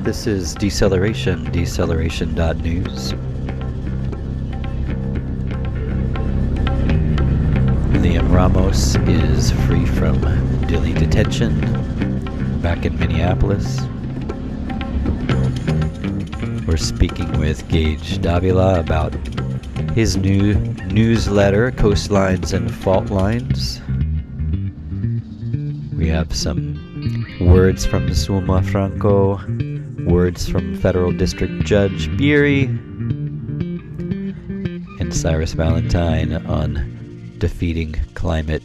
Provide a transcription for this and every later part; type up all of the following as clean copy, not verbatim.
This is Deceleration.news. Liam Ramos is free from Dilley Detention back in Minneapolis. We're speaking with Gaige Davila about his new newsletter, Coastlines and Faultlines. We have some words from Sulma, Franco, words from Federal Judge Biery, and Syris Valentine on defeating climate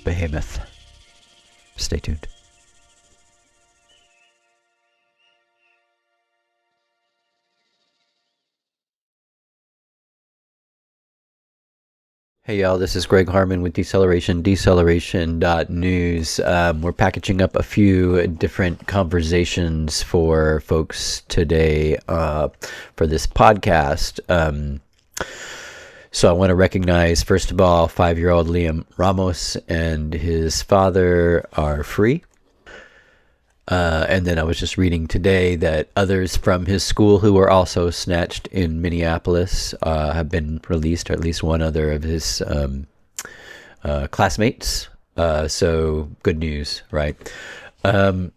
Behemoth. Stay tuned. Hey y'all, this is Greg Harmon with Deceleration.news. We're packaging up a few different conversations for folks today for this podcast. So I want to recognize, first of all, 5-year-old Liam Ramos and his father are free. And then I was just reading today that others from his school who were also snatched in Minneapolis have been released, or at least one other of his classmates. So good news, right? But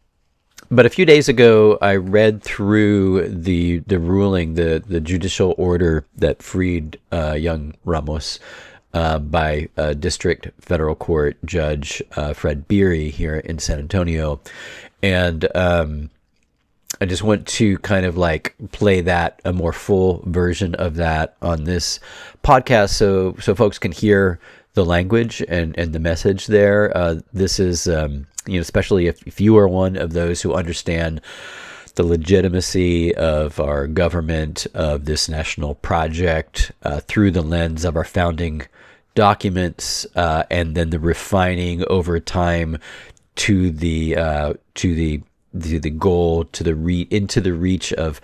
a few days ago, I read through the ruling, the judicial order that freed young Ramos by District Federal Court Judge Fred Biery here in San Antonio. And I just want to kind of like play that, a more full version of that on this podcast so folks can hear the language and the message there. This is, especially if you are one of those who understand the legitimacy of our government, of this national project through the lens of our founding documents, and then the refining over time to the goal, into the reach of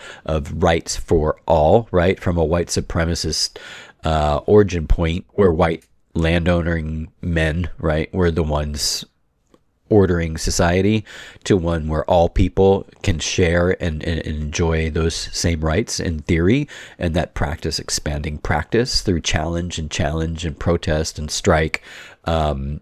rights for all, right? From a white supremacist origin point where white landowning men, right, were the ones ordering society, to one where all people can share and enjoy those same rights in theory, and that practice, expanding practice through challenge and protest and strike, and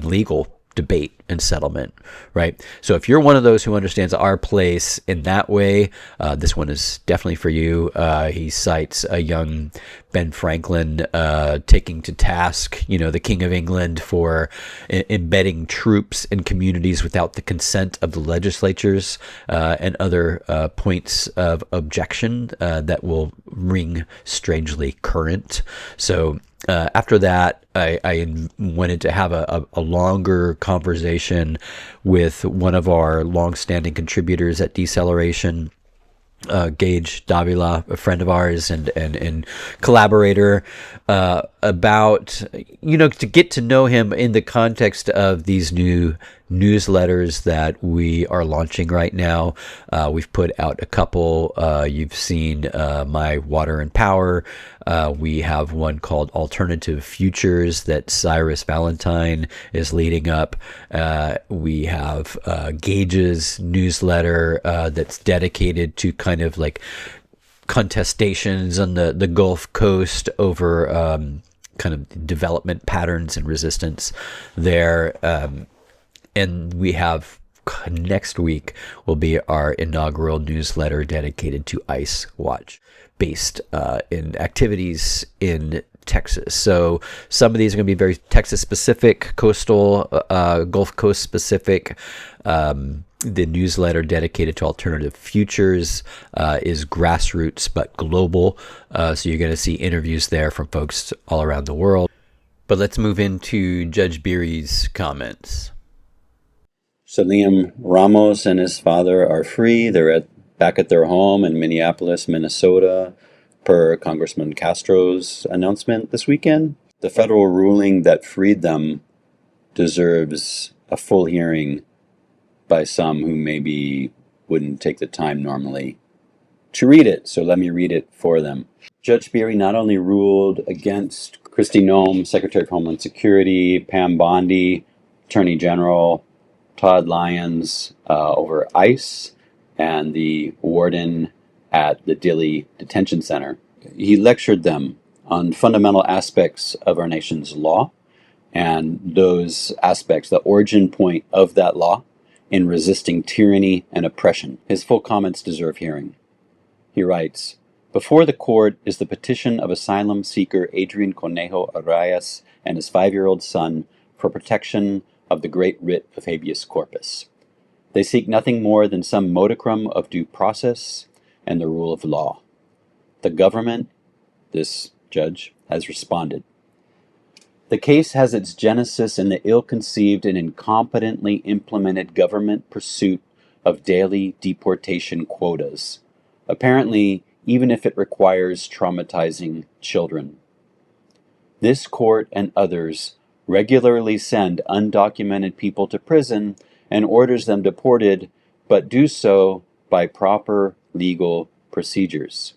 legal debate and settlement, right? So if you're one of those who understands our place in that way, this one is definitely for you. He cites a young Ben Franklin taking to task, the King of England for embedding troops in communities without the consent of the legislatures, and other points of objection that will ring strangely current. So after that, I wanted to have a longer conversation with one of our long-standing contributors at Deceleration, Gaige Davila, a friend of ours and collaborator, about, to get to know him in the context of these new newsletters that we are launching right now. We've put out a couple. You've seen My Water and Power. We have one called Alternative Futures that Syris Valentine is leading up. We have Gaige's newsletter that's dedicated to kind of like contestations on the Gulf Coast over kind of development patterns and resistance there. And we have, next week will be our inaugural newsletter dedicated to Ice Watch, based in activities in Texas. So some of these are going to be very Texas specific, coastal, Gulf Coast specific. The newsletter dedicated to Alternative Futures is grassroots but global. So you're going to see interviews there from folks all around the world. But let's move into Judge Biery's comments. So Liam Ramos and his father are free. They're back at their home in Minneapolis, Minnesota, per Congressman Castro's announcement this weekend. The federal ruling that freed them deserves a full hearing by some who maybe wouldn't take the time normally to read it. So let me read it for them. Judge Biery not only ruled against Kristi Noem, Secretary of Homeland Security, Pam Bondi, Attorney General, Todd Lyons over ICE, and the warden at the Dilley Detention Center. He lectured them on fundamental aspects of our nation's law and those aspects, the origin point of that law in resisting tyranny and oppression. His full comments deserve hearing. He writes, "Before the court is the petition of asylum seeker Adrian Conejo Arias and his 5-year-old son for protection of the great writ of habeas corpus. They seek nothing more than some modicum of due process and the rule of law. The government," this judge, has responded. "The case has its genesis in the ill-conceived and incompetently implemented government pursuit of daily deportation quotas, apparently even if it requires traumatizing children. This court and others regularly send undocumented people to prison and orders them deported, but do so by proper legal procedures.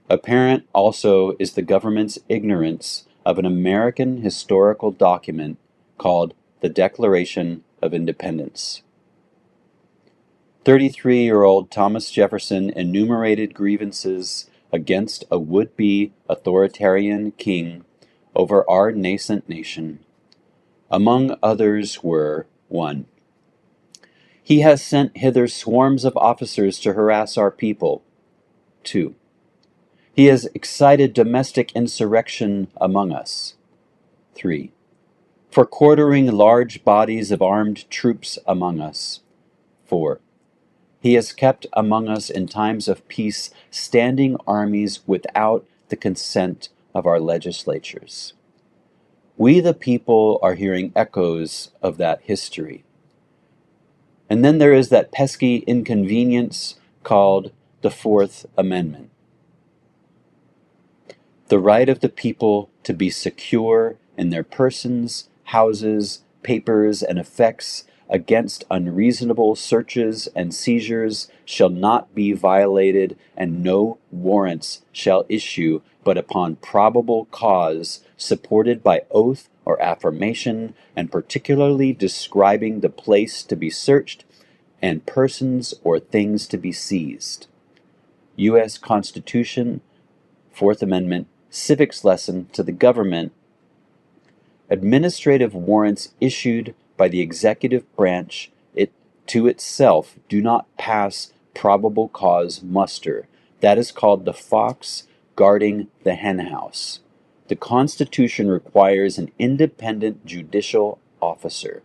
Apparent also is the government's ignorance of an American historical document called the Declaration of Independence. 33-year-old Thomas Jefferson enumerated grievances against a would-be authoritarian king over our nascent nation. Among others were 1. He has sent hither swarms of officers to harass our people. 2. He has excited domestic insurrection among us. 3. For quartering large bodies of armed troops among us. 4. He has kept among us in times of peace standing armies without the consent of our legislatures. We the people are hearing echoes of that history. And then there is that pesky inconvenience called the Fourth Amendment. The right of the people to be secure in their persons, houses, papers, and effects against unreasonable searches and seizures shall not be violated, and no warrants shall issue but upon probable cause, supported by oath or affirmation, and particularly describing the place to be searched and persons or things to be seized. U.S. Constitution, Fourth Amendment, Civics Lesson to the Government. Administrative warrants issued by the executive branch to itself do not pass probable cause muster. That is called the fox guarding the henhouse. The Constitution requires an independent judicial officer.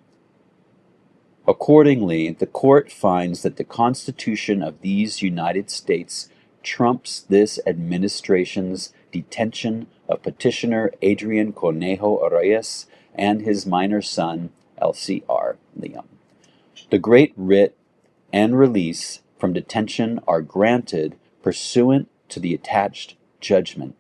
Accordingly, the court finds that the Constitution of these United States trumps this administration's detention of petitioner Adrian Conejo Arias and his minor son, LCR Liam. The great writ and release from detention are granted pursuant to the attached judgment.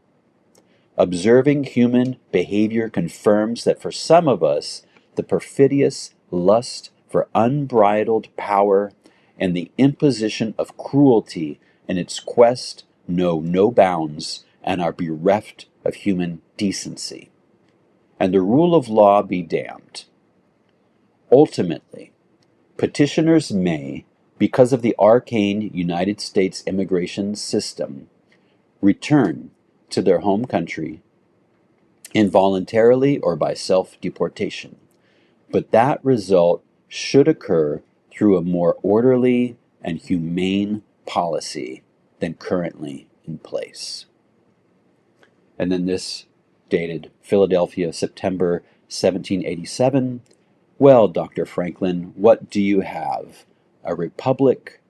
Observing human behavior confirms that for some of us, the perfidious lust for unbridled power and the imposition of cruelty in its quest know no bounds and are bereft of human decency. And the rule of law be damned. Ultimately, petitioners may, because of the arcane United States immigration system, return to their home country involuntarily or by self-deportation. But that result should occur through a more orderly and humane policy than currently in place. And then this dated Philadelphia, September 1787. Well, Dr. Franklin, what do you have? A republic,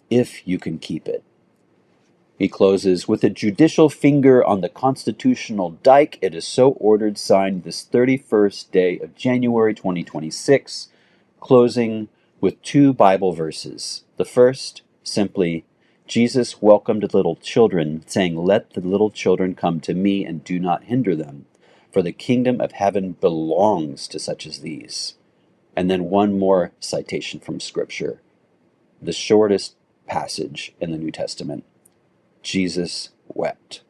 if you can keep it. He closes, with a judicial finger on the constitutional dike, it is so ordered, signed this 31st day of January 2026, closing with 2 Bible verses. The first, simply, Jesus welcomed little children, saying, "Let the little children come to me, and do not hinder them, for the kingdom of heaven belongs to such as these." And then one more citation from Scripture, the shortest passage in the New Testament. Jesus wept.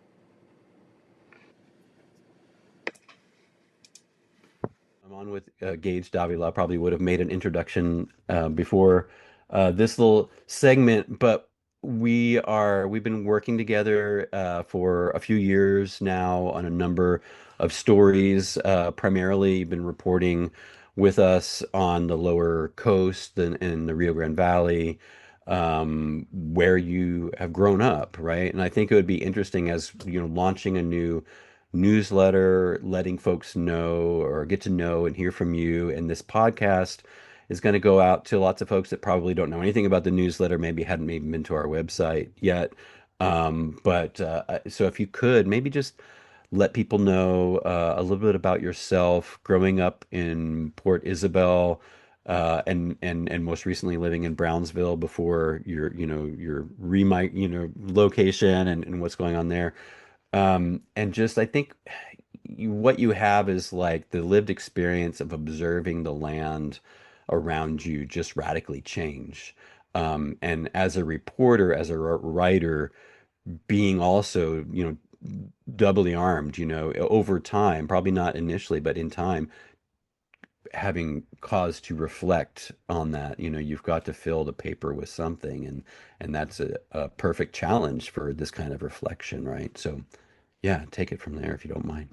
I'm on with Gaige Davila. Probably would have made an introduction before this little segment, but we've been working together for a few years now on a number of stories. Primarily, you've been reporting with us on the lower coast and the Rio Grande Valley, where you have grown up, right? And I think it would be interesting as launching a new newsletter, letting folks know or get to know and hear from you. And this podcast is going to go out to lots of folks that probably don't know anything about the newsletter, maybe hadn't even been to our website yet. But so if you could maybe just let people know a little bit about yourself, growing up in Port Isabel, and most recently living in Brownsville before your location and what's going on there. And just I think what you have is like the lived experience of observing the land around you just radically change. And as a reporter, as a writer, being also, doubly armed, over time, probably not initially, but in time, having cause to reflect on that, you've got to fill the paper with something, and that's a perfect challenge for this kind of reflection, right? So yeah, take it from there if you don't mind.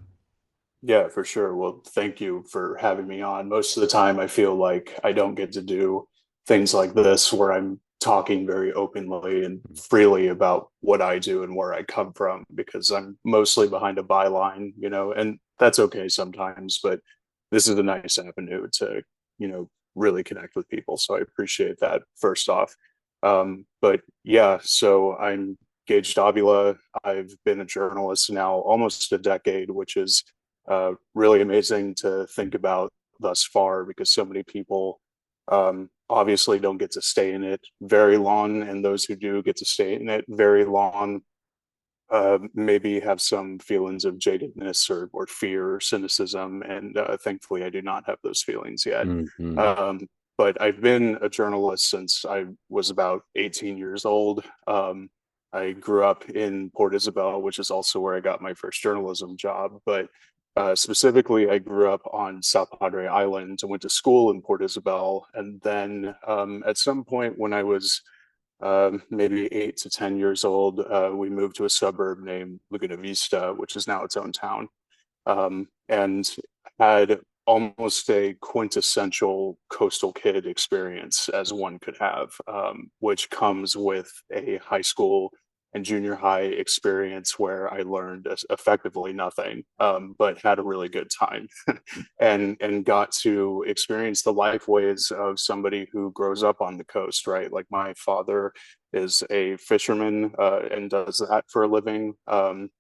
Yeah, for sure. Well, thank you for having me on. Most of the time, I feel like I don't get to do things like this where I'm talking very openly and freely about what I do and where I come from because I'm mostly behind a byline, and that's okay sometimes, but this is a nice avenue to, really connect with people. So I appreciate that first off. But yeah, so I'm Gaige Davila. I've been a journalist now almost a decade, which is really amazing to think about thus far because so many people obviously don't get to stay in it very long, and those who do get to stay in it very long maybe have some feelings of jadedness or fear or cynicism, and thankfully I do not have those feelings yet. Hmm. Um, but I've been a journalist since I was about 18 years old. I grew up in Port Isabel, which is also where I got my first journalism job. But specifically, I grew up on South Padre Island and went to school in Port Isabel. And then at some point when I was maybe 8 to 10 years old, we moved to a suburb named Laguna Vista, which is now its own town, and had almost a quintessential coastal kid experience as one could have, which comes with a high school and junior high experience where I learned effectively nothing, but had a really good time and got to experience the life ways of somebody who grows up on the coast, right? Like my father is a fisherman and does that for a living. And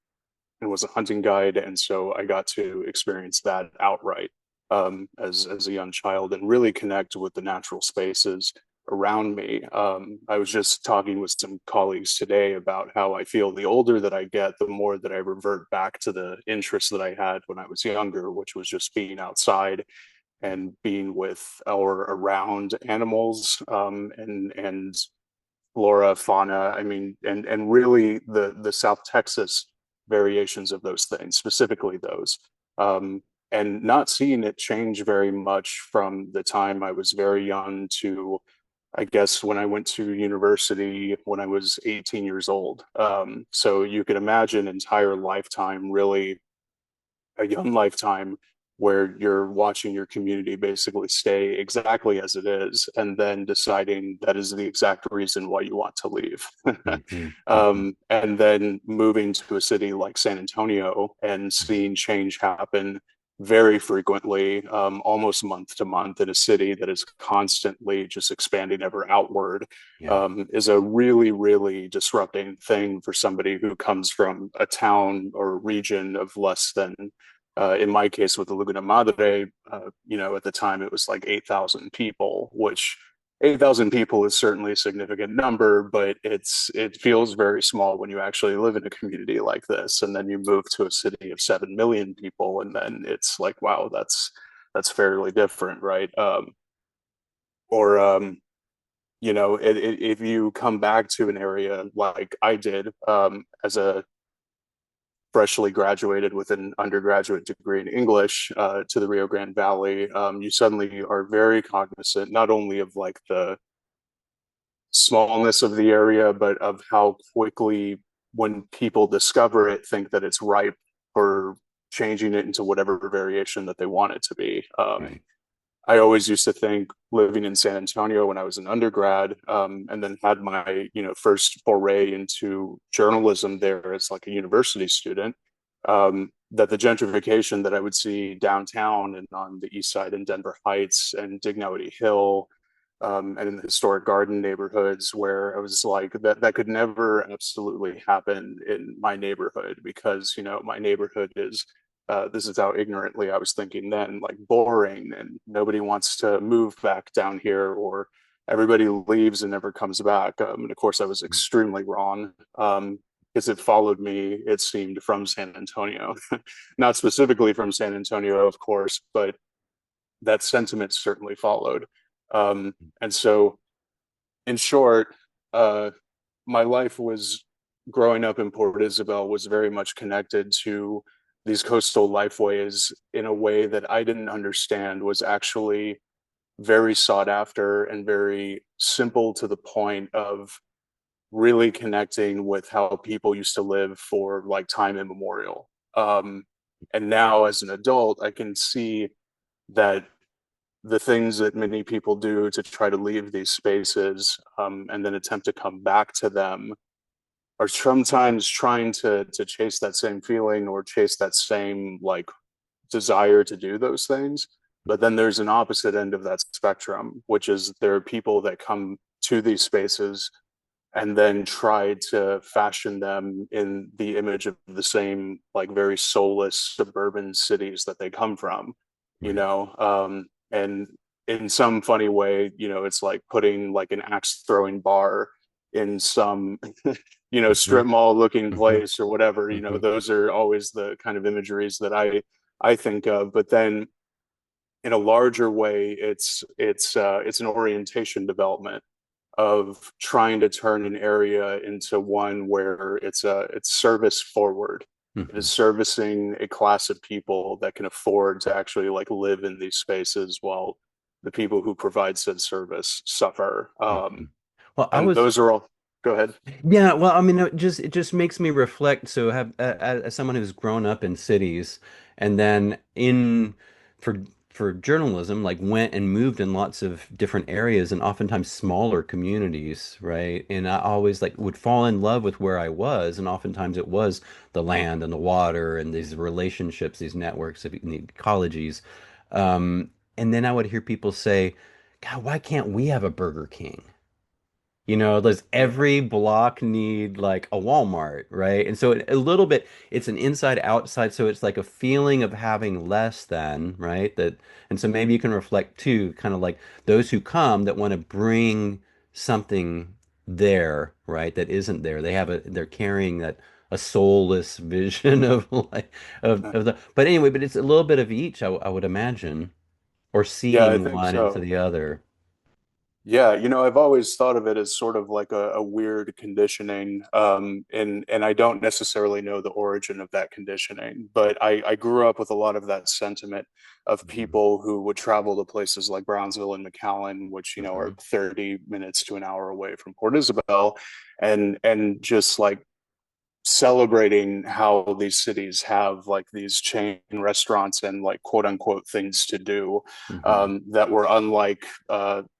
was a hunting guide, and so I got to experience that outright as a young child and really connect with the natural spaces around me. I was just talking with some colleagues today about how I feel the older that I get, the more that I revert back to the interests that I had when I was younger, which was just being outside and being with or around animals and flora, fauna. I mean, and really the South Texas variations of those things, specifically those. And not seeing it change very much from the time I was very young to, I guess, when I went to university when I was 18 years old. So you could imagine entire lifetime, really a young lifetime where you're watching your community basically stay exactly as it is and then deciding that is the exact reason why you want to leave. Hmm. Hmm. And then moving to a city like San Antonio and seeing change happen very frequently, almost month to month in a city that is constantly just expanding ever outward, Yeah. is a really, really disrupting thing for somebody who comes from a town or region of less than in my case with the Laguna Madre, at the time it was like 8,000 people, which 8,000 people is certainly a significant number, but it feels very small when you actually live in a community like this. And then you move to a city of 7 million people, and then it's like, wow, that's fairly different, right? Or if you come back to an area like I did as a freshly graduated with an undergraduate degree in English to the Rio Grande Valley, you suddenly are very cognizant not only of like smallness of the area, but of how quickly, when people discover it, think that it's ripe for changing it into whatever variation that they want it to be. Right. I always used to think, living in San Antonio when I was an undergrad, and then had my first foray into journalism there as like a university student, that the gentrification that I would see downtown and on the east side in Denver Heights and Dignity Hill, and in the historic garden neighborhoods, where I was like, that could never absolutely happen in my neighborhood, because my neighborhood is, this is how ignorantly I was thinking then, like boring, and nobody wants to move back down here, or everybody leaves and never comes back. And of course, I was extremely wrong, because it followed me, it seemed, from San Antonio. Not specifically from San Antonio, of course, but that sentiment certainly followed. And so, in short, my life was, growing up in Port Isabel, was very much connected to these coastal lifeways in a way that I didn't understand was actually very sought after and very simple, to the point of really connecting with how people used to live for like time immemorial. And now, as an adult, I can see that the things that many people do to try to leave these spaces, and then attempt to come back to them, are sometimes trying to chase that same feeling, or chase that same like desire to do those things. But then there's an opposite end of that spectrum, which is there are people that come to these spaces and then try to fashion them in the image of the same like very soulless suburban cities that they come from, you Right. know. And in some funny way, it's like putting like an axe throwing bar in some strip mall looking place or whatever. Those are always the kind of imageries that I think of. But then in a larger way, it's an orientation development of trying to turn an area into one where it's service forward. It is servicing a class of people that can afford to actually like live in these spaces, while the people who provide said service suffer. Well, I And was those are all. Go ahead. Yeah, well, I mean, it just makes me reflect. So, have as someone who's grown up in cities, and then in for for journalism, like went and moved in lots of different areas, and oftentimes smaller communities, right? And I always like would fall in love with where I was, and oftentimes it was the land and the water and these relationships, these networks of the ecologies. And then I would hear people say, "God, why can't we have a Burger King?" Does every block need like a Walmart, right? And so a little bit, it's an inside outside. So it's like a feeling of having less than, right? And so maybe you can reflect too, kind of like those who come that want to bring something there, right? That isn't there. They're carrying a soulless vision of like, but anyway, but it's a little bit of each, I would imagine, or Yeah, I seeing think one into so. the other. Yeah, I've always thought of it as sort of like a weird conditioning, and I don't necessarily know the origin of that conditioning, but I grew up with a lot of that sentiment of Mhm. people who would travel to places like Brownsville and McAllen, which are Mhm. 30 minutes to an hour away from Port Isabel, and just like celebrating how these cities have like these chain restaurants and like quote unquote things to do, Mhm. that were unlike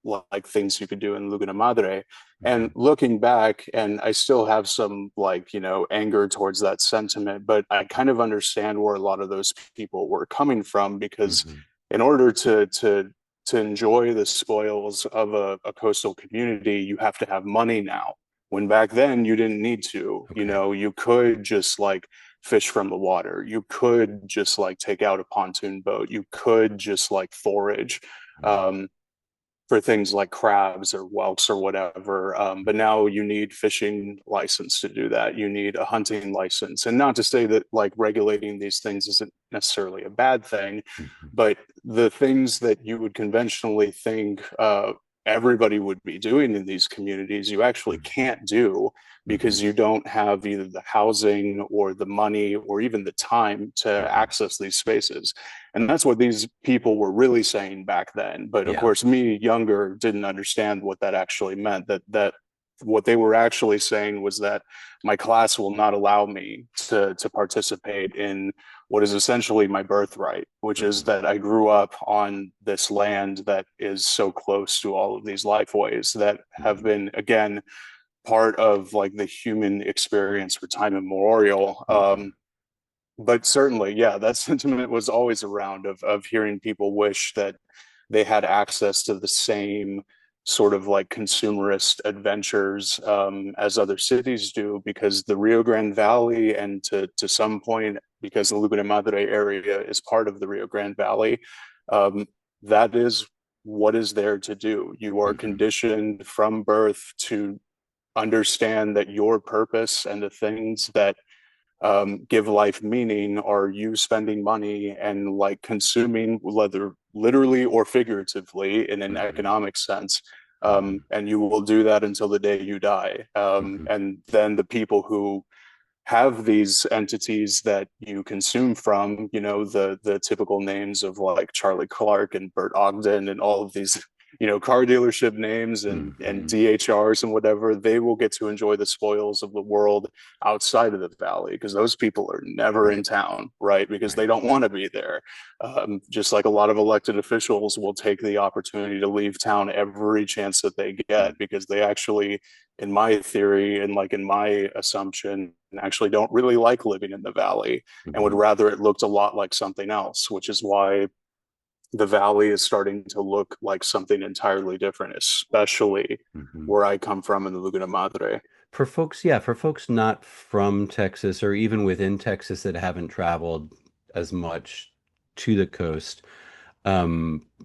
like things you could do in Laguna Madre. And Mhm. looking back, and I still have some like anger towards that sentiment, but I kind of understand where a lot of those people were coming from, because Mhm. in order to enjoy the spoils of a coastal community, you have to have money now, when back then you didn't need to. Okay. You could just like fish from the water, you could just like take out a pontoon boat, you could just like forage, um, for things like crabs or whelks or whatever. But now you need fishing license to do that. You need a hunting license. And not to say that like regulating these things isn't necessarily a bad thing, Mhm. but the things that you would conventionally think everybody would be doing in these communities, you actually can't do, Mhm. because you don't have either the housing or the money or even the time to Mhm. access these spaces. And that's what these people were really saying back then. But of Yeah. course, me, younger, didn't understand what that actually meant. That what they were actually saying was that my class will not allow me to participate in what is essentially my birthright, which is that I grew up on this land that is so close to all of these lifeways that have been, again, part of like the human experience for time immemorial. But certainly, yeah, that sentiment was always around of hearing people wish that they had access to the same sort of like consumerist adventures as other cities do, because the Rio Grande Valley, and to some point, because the Laguna Madre area is part of the Rio Grande Valley, um, that is what is there to do. You are conditioned from birth to understand that your purpose and the things that give life meaning are you spending money and like consuming, whether literally or figuratively in an economic sense. And you will do that until the day you die. And then the people who have these entities that you consume from, you know, the typical names of like Charlie Clark and Bert Ogden and all of these, you know, car dealership names and DHRs and whatever, they will get to enjoy the spoils of the world outside of the valley, because those people are never in town, right? Because they don't want to be there. Just like a lot of elected officials will take the opportunity to leave town every chance that they get, because they actually, in my theory and like in my assumption, actually don't really like living in the valley and would rather it looked a lot like something else, which is why the valley is starting to look like something entirely different, especially where I come from in the Laguna Madre. For folks, yeah, for folks not from Texas or even within Texas that haven't traveled as much to the coast,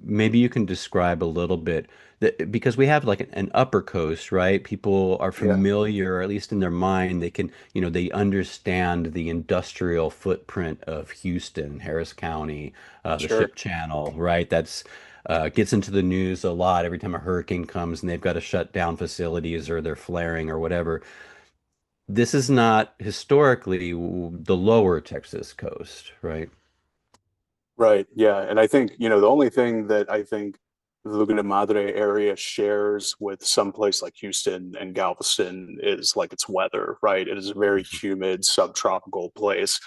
maybe you can describe a little bit that, because we have like an upper coast, right? People are Yeah, familiar, or at least in their mind, they can, they understand the industrial footprint of Houston, Harris County, the sure. Ship Channel, right? That's gets into the news a lot every time a hurricane comes and they've got to shut down facilities or they're flaring or whatever. This is not historically the lower Texas coast, right? Right. Yeah. And I think, you know, the only thing that I think the Laguna Madre area shares with some place like Houston and Galveston is like its weather, right? It is a very humid subtropical place,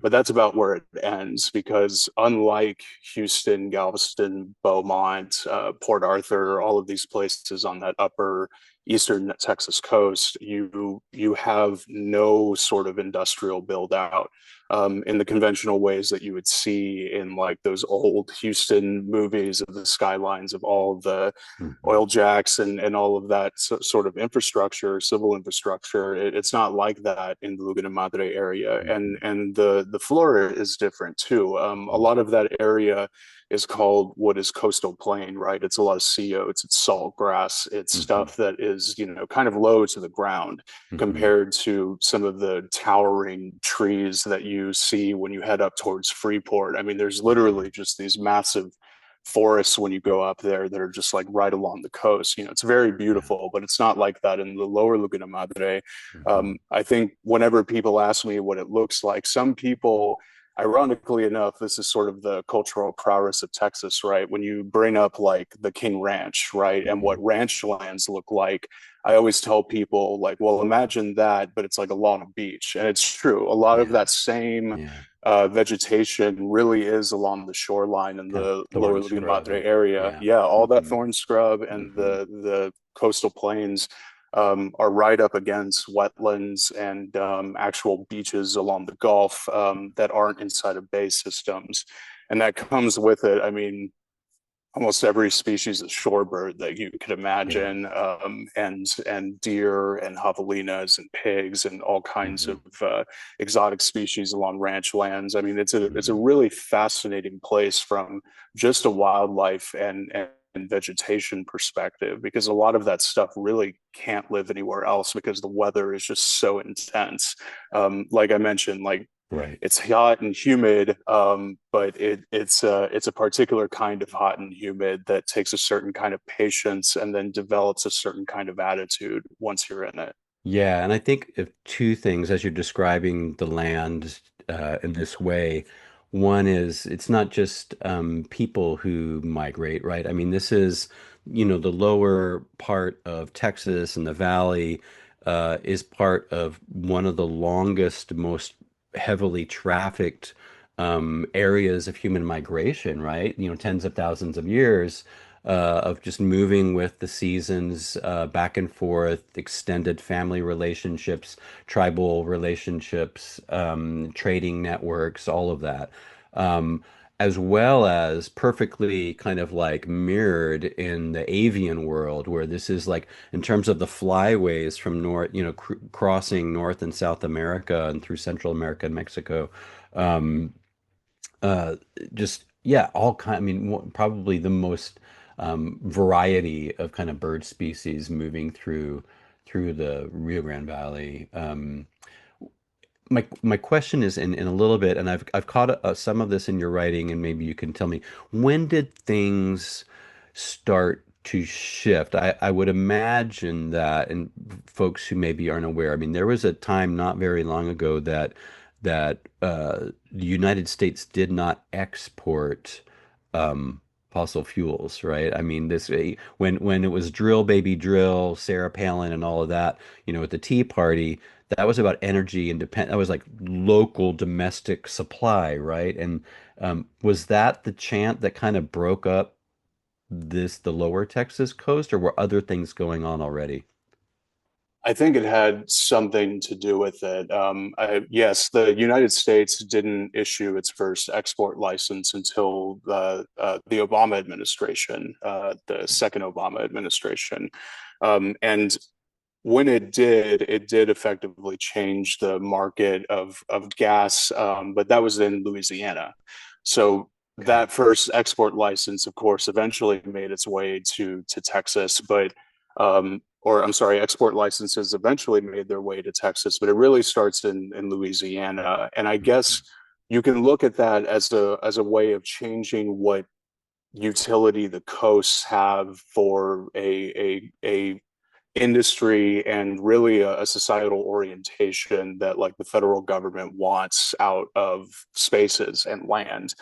but that's about where it ends, because unlike Houston, Galveston, Beaumont, Port Arthur, all of these places on that upper eastern Texas coast, you have no sort of industrial build out in the conventional ways that you would see in like those old Houston movies of the skylines of all the Mhm. oil jacks and all of that sort of infrastructure, civil infrastructure. It's not like that in the Laguna Madre area, and the flora is different too. A lot of that area is called what is coastal plain, right? It's a lot of sea oats, it's salt grass, it's Mhm. stuff that is, you know, kind of low to the ground Mhm. compared to some of the towering trees that you see when you head up towards Freeport. I mean, there's literally just these massive forests when you go up there that are just like right along the coast. You know, it's very Yeah. beautiful, but it's not like that in the lower Laguna Madre. Mhm. I think whenever people ask me what it looks like, some people, ironically enough, this is sort of the cultural prowess of Texas, right? When you bring up like the King Ranch, right, and what Mhm. ranch lands look like, I always tell people, like, well, imagine that, but it's like a lot of beach. And it's true. A lot of Yeah. that same Yeah. vegetation really is along the shoreline in Kind of the lower thorn Laguna scrub. Madre area. Yeah. Yeah, all that Hmm. thorn scrub and Hmm. the coastal plains are right up against wetlands and actual beaches along the Gulf that aren't inside of bay systems. And that comes with it. I mean, almost every species of shorebird that you could Yeah. imagine, and deer and javelinas and pigs and all kinds of Hmm. exotic species along ranch lands. I mean, it's a Hmm. really fascinating place from just a wildlife and vegetation perspective, because a lot of that stuff really can't live anywhere else because the weather is just so intense. Like I mentioned, like Right. it's hot and humid, but it's a particular kind of hot and humid that takes a certain kind of patience and then develops a certain kind of attitude once you're in it. Yeah, and I think of two things as you're describing the land in this way. One is it's not just people who migrate, right? I mean, this is, the lower part of Texas and the valley is part of one of the longest, most heavily trafficked areas of human migration, right? Tens of thousands of years of just moving with the seasons, back and forth, extended family relationships, tribal relationships, trading networks, all of that. Um, as well as perfectly kind of like mirrored in the avian world, where this is like in terms of the flyways from north, crossing North and South America and through Central America and Mexico. Um, uh, just yeah, all kind. I mean, probably the most variety of kind of bird species moving through the Rio Grande Valley. My question is in a little bit, and I've caught some of this in your writing, and maybe you can tell me, when did things start to shift? I would imagine that, and folks who maybe aren't aware, I mean, there was a time not very long ago that the United States did not export fossil fuels, right? I mean, when it was drill baby drill, Sarah Palin, and all of that, at the Tea Party, that was about energy independent. That was like local domestic supply, right? And was that the chant that kind of broke up the lower Texas coast, or were other things going on already? I think it had something to do with it. Yes, the United States didn't issue its first export license until the Obama administration, the second Obama administration. And when it did effectively change the market of gas, but that was in Louisiana. So Okay. that first export license, of course, eventually made its way to Texas, but or I'm sorry, export licenses eventually made their way to Texas, but it really starts in Louisiana. And I guess you can look at that as a way of changing what utility the coasts have for a industry and really a societal orientation that like the federal government wants out of spaces and land,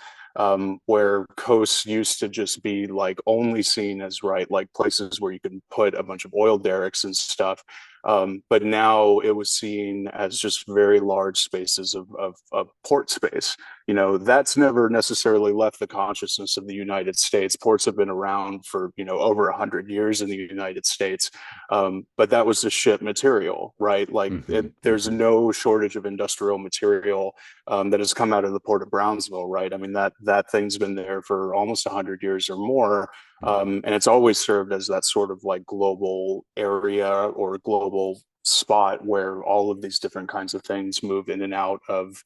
where coasts used to just be like only seen as right like places where you can put a bunch of oil derricks and stuff, but now it was seen as just very large spaces of port space. That's never necessarily left the consciousness of the United States. Ports have been around for over 100 years in the United States, but that was to ship material, right? Like Hmm. there's no shortage of industrial material that has come out of the port of Brownsville, right? I mean that thing's been there for almost 100 years or more, and it's always served as that sort of like global area or global spot where all of these different kinds of things move in and out of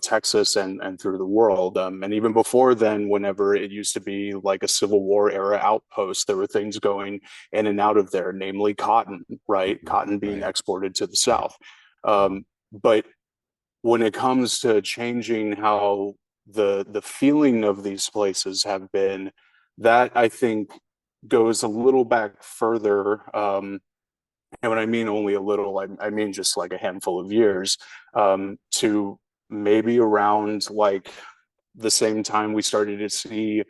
Texas and through the world. And even before then, whenever it used to be like a Civil War era outpost, there were things going in and out of there, namely cotton, right? Cotton being Right. exported to the South. But when it comes to changing how the feeling of these places have been, that I think goes a little back further. And when I mean only a little, I mean just like a handful of years, to maybe around like the same time we started to see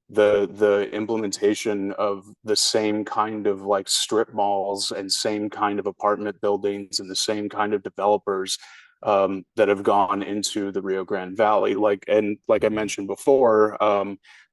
the implementation of the same kind of like strip malls and same kind of apartment buildings and the same kind of developers that have gone into the Rio Grande Valley. Like I Mhm. mentioned before,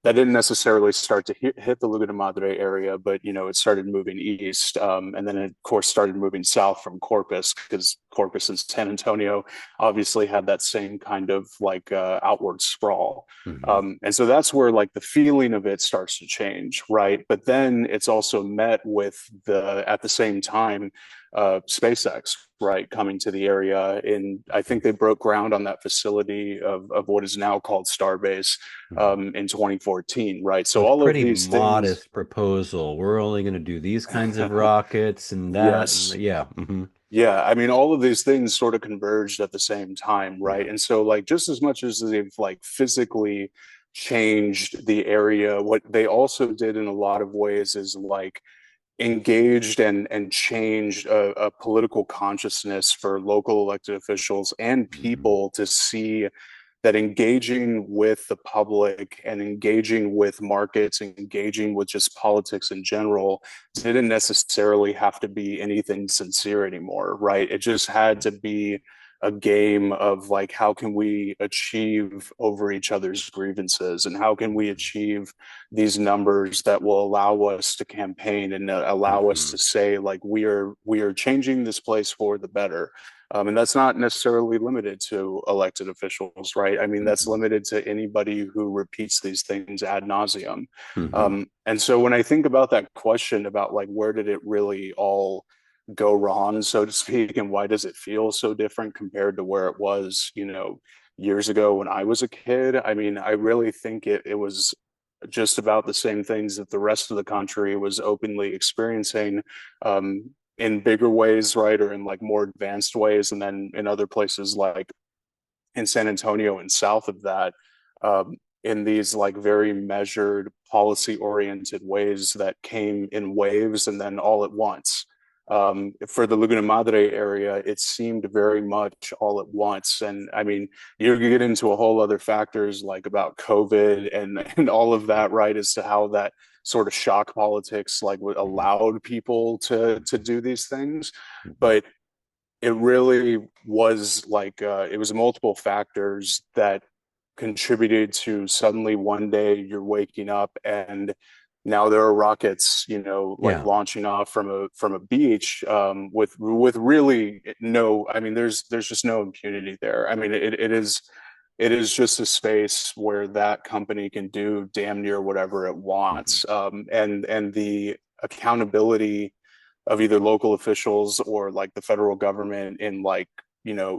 that didn't necessarily start to hit the Laguna Madre area, but it started moving east, and then it, of course, started moving south from Corpus, because Corpus and San Antonio obviously had that same kind of like outward sprawl. Mhm. And so that's where like the feeling of it starts to change, right? But then it's also met with the at the same time SpaceX, right, coming to the area. And I think they broke ground on that facility of what is now called Starbase Mhm. in 2014, right? So With all of pretty these things, modest proposal. We're only going to do these kinds of rockets and that, and yes, yeah. Hmm. yeah, I mean, all of these things sort of converged at the same time, right? Yeah. And so, like, just as much as they've like physically changed the area, what they also did in a lot of ways is like engaged and changed a political consciousness for local elected officials and Hmm. people to see that engaging with the public and engaging with markets and engaging with just politics in general didn't necessarily have to be anything sincere anymore, right? It just had to be a game of like, how can we achieve over each other's grievances, and how can we achieve these numbers that will allow us to campaign and allow us Mm-hmm. to say like, we are changing this place for the better. And that's not necessarily limited to elected officials, right? I mean, that's limited to anybody who repeats these things ad nauseum. Mm-hmm. And so when I think about that question about like, where did it really all go wrong, so to speak, and why does it feel so different compared to where it was, years ago when I was a kid? I mean, I really think it was just about the same things that the rest of the country was openly experiencing, in bigger ways, right? Or in like more advanced ways. And then in other places like in San Antonio and south of that, in these like very measured, policy oriented ways that came in waves and then all at once. For the Laguna Madre area, it seemed very much all at once. And I mean, you get into a whole other factors like about COVID and all of that, right? As to how that sort of shock politics like allowed people to do these things. But it really was like it was multiple factors that contributed to suddenly one day you're waking up and now there are rockets, like Yeah. launching off from a beach, with really no. I mean, there's just no impunity there. I mean, it is just a space where that company can do damn near whatever it Mm-hmm. wants, and the accountability of either local officials or like the federal government in like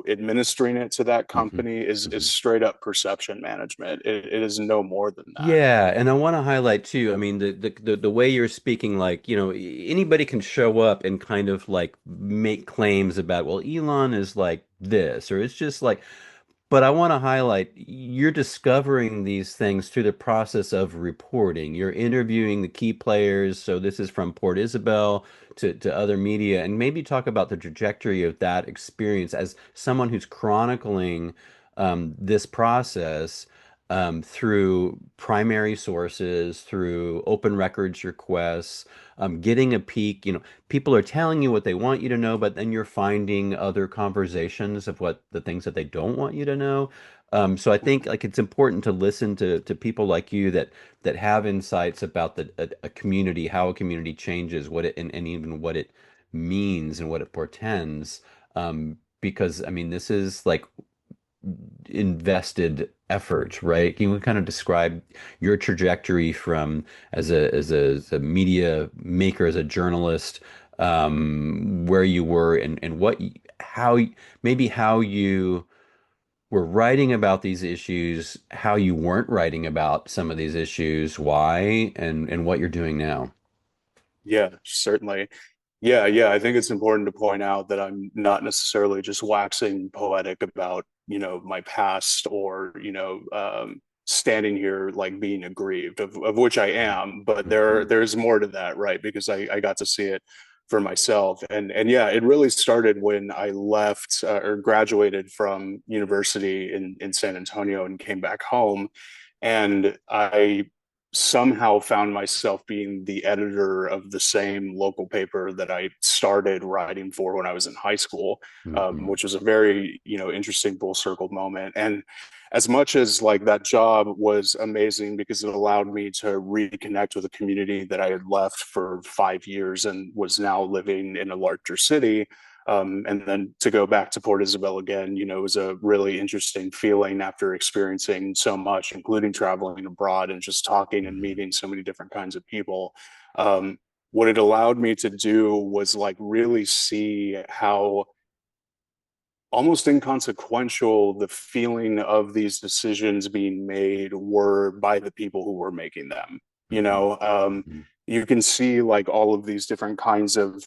administering it to that Mm-hmm. company is Mm-hmm. straight up perception management. It is no more than that. Yeah, and I want to highlight too. I mean, the way you're speaking, like, anybody can show up and kind of like make claims about, well, Elon is like this, or it's just like, but I want to highlight you're discovering these things through the process of reporting. You're interviewing the key players. So this is from Port Isabel to other media, and maybe talk about the trajectory of that experience as someone who's chronicling this process through primary sources, through open records requests, getting a peek. People are telling you what they want you to know, but then you're finding other conversations of what the things that they don't want you to know. So I think like it's important to listen to people like you that have insights about a community, how a community changes, what it and even what it means and what it portends. Because I mean, this is like invested effort, right? Can you kind of describe your trajectory from as a media maker, as a journalist, where you were and how maybe how you were writing about these issues, how you weren't writing about some of these issues, why, and what you're doing now. Yeah, certainly. Yeah, yeah. I think it's important to point out that I'm not necessarily just waxing poetic about, my past, or, standing here like being aggrieved, of which I am, but Mhm. there's more to that, right? Because I got to see it for myself. And yeah, it really started when I left, or graduated from university in San Antonio and came back home. And I somehow found myself being the editor of the same local paper that I started writing for when I was in high school, Mhm. which was a very, interesting full circle moment. And as much as like that job was amazing because it allowed me to reconnect with a community that I had left for 5 years and was now living in a larger city, and then to go back to Port Isabel again, was a really interesting feeling after experiencing so much, including traveling abroad and just talking and Mhm. meeting so many different kinds of people. Um, what it allowed me to do was like really see how almost inconsequential the feeling of these decisions being made were by the people who were making them. You Mhm. know, Mhm. you can see like all of these different kinds of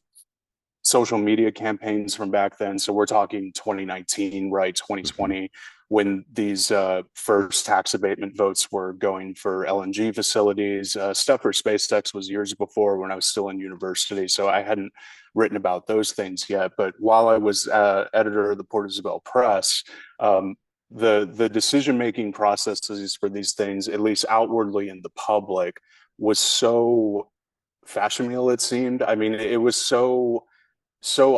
social media campaigns from back then. So we're talking 2019, right? Mhm. 2020, when these first tax abatement votes were going for LNG facilities. Stuff for SpaceX was years before when I was still in university. So I hadn't written about those things yet. But while I was editor of the Port Isabel Press, um, the decision making processes for these things, at least outwardly in the public, was so fashionable, it seemed. I mean, it was so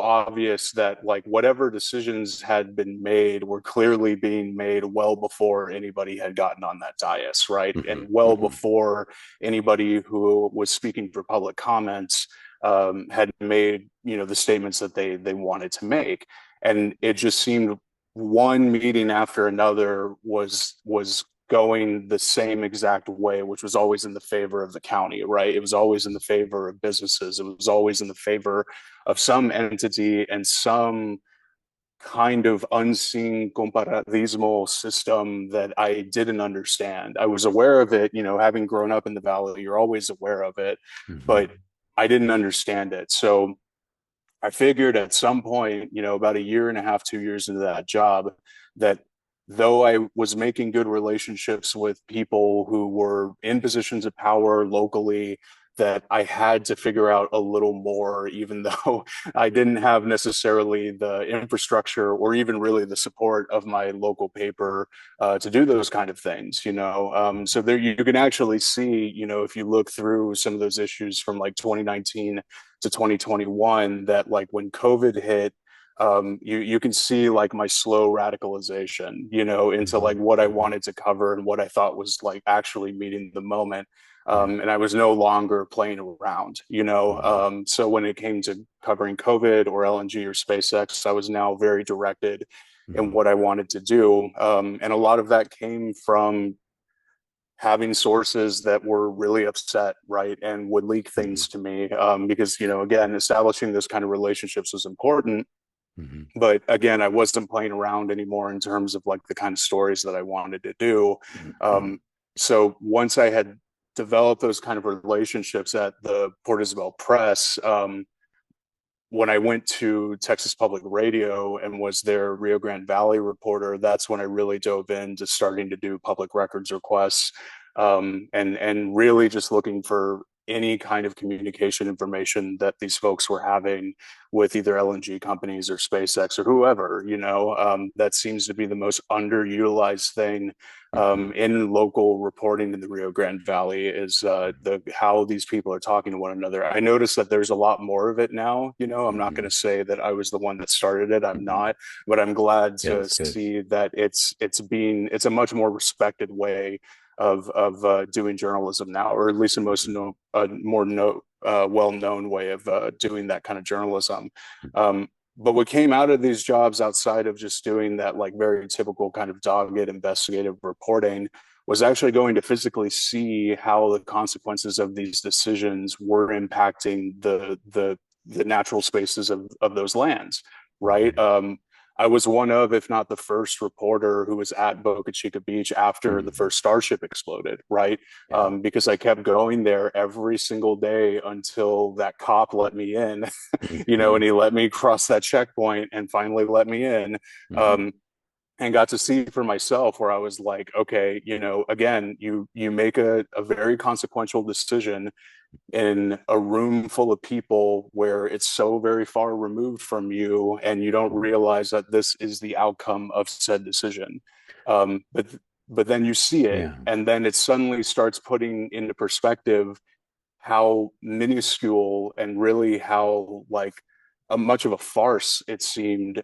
obvious that like whatever decisions had been made were clearly being made well before anybody had gotten on that dais, right? Hmm. And well Hmm. before anybody who was speaking for public comments had made, the statements that they wanted to make. And it just seemed one meeting after another was going the same exact way, which was always in the favor of the county, right? It was always in the favor of businesses. It was always in the favor of some entity and some kind of unseen comparatismo system that I didn't understand. I was aware of it, having grown up in the valley, you're always aware of it, Hmm. but I didn't understand it. So I figured at some point, about a year and a half, 2 years into that job, that though I was making good relationships with people who were in positions of power locally, that I had to figure out a little more, even though I didn't have necessarily the infrastructure or even really the support of my local paper to do those kind of things. So there you can actually see, if you look through some of those issues from like 2019 to 2021, that like when COVID hit, you can see like my slow radicalization, into like Hmm. what I Hmm. wanted to cover and what I thought was like actually meeting the moment. And I was no longer playing around, Yeah. So when it came to covering COVID or LNG or SpaceX, I was now very directed in Hmm. what I wanted to do. And a lot of that came from having sources that were really upset, right, and would leak Hmm. things to me, because again, establishing those kind of relationships was important. Hmm. But again, I wasn't playing around anymore in terms of like the kind of stories that I wanted to do. Hmm. Um, so once I had developed those kind of relationships at the Port Isabel Press, when I went to Texas Public Radio and was their Rio Grande Valley reporter, that's when I really dove into starting to do public records requests, and really just looking for any kind of communication information that these folks were having with either LNG companies or SpaceX or whoever. That seems to be the most underutilized thing Hmm. in local reporting in the Rio Grande Valley is the how these people are talking to one another. I noticed that there's a lot more of it now. I'm not going Hmm. to say that I was the one that started it. I'm not, but I'm glad Yeah, to that's good. see that it's a much more respected way of doing journalism now, or at least a most more well known way of doing that kind of journalism. Um, but what came out of these jobs outside of just doing that like very typical kind of dogged investigative reporting was actually going to physically see how the consequences of these decisions were impacting the natural spaces of those lands, right? Hmm. I was one of, if not the first reporter who was at Boca Chica Beach after the Hmm. first Starship exploded, right? Yeah. Because I kept going there every single day until that cop let me in, Hmm. and he let me cross that checkpoint and finally let me in. Hmm. Um, and got to see for myself where I was like, okay, again, you make a very consequential decision in a room full of people where it's so very far removed from you, and you don't realize that this is the outcome of said decision. But then you see it, Yeah. and then it suddenly starts putting into perspective how minuscule and really how like a much of a farce it seemed,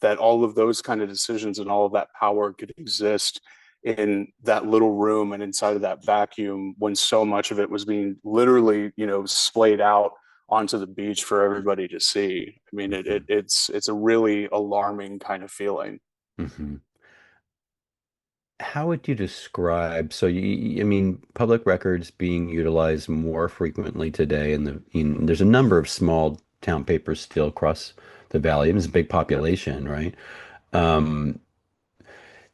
that all of those kind of decisions and all of that power could exist in that little room and inside of that vacuum when so much of it was being literally splayed out onto the beach for everybody to see. I mean, Hmm. it's a really alarming kind of feeling. Hmm. How would you describe, so I mean, public records being utilized more frequently today, and there's a number of small town papers still across the valley, and it's a big population, right? Um,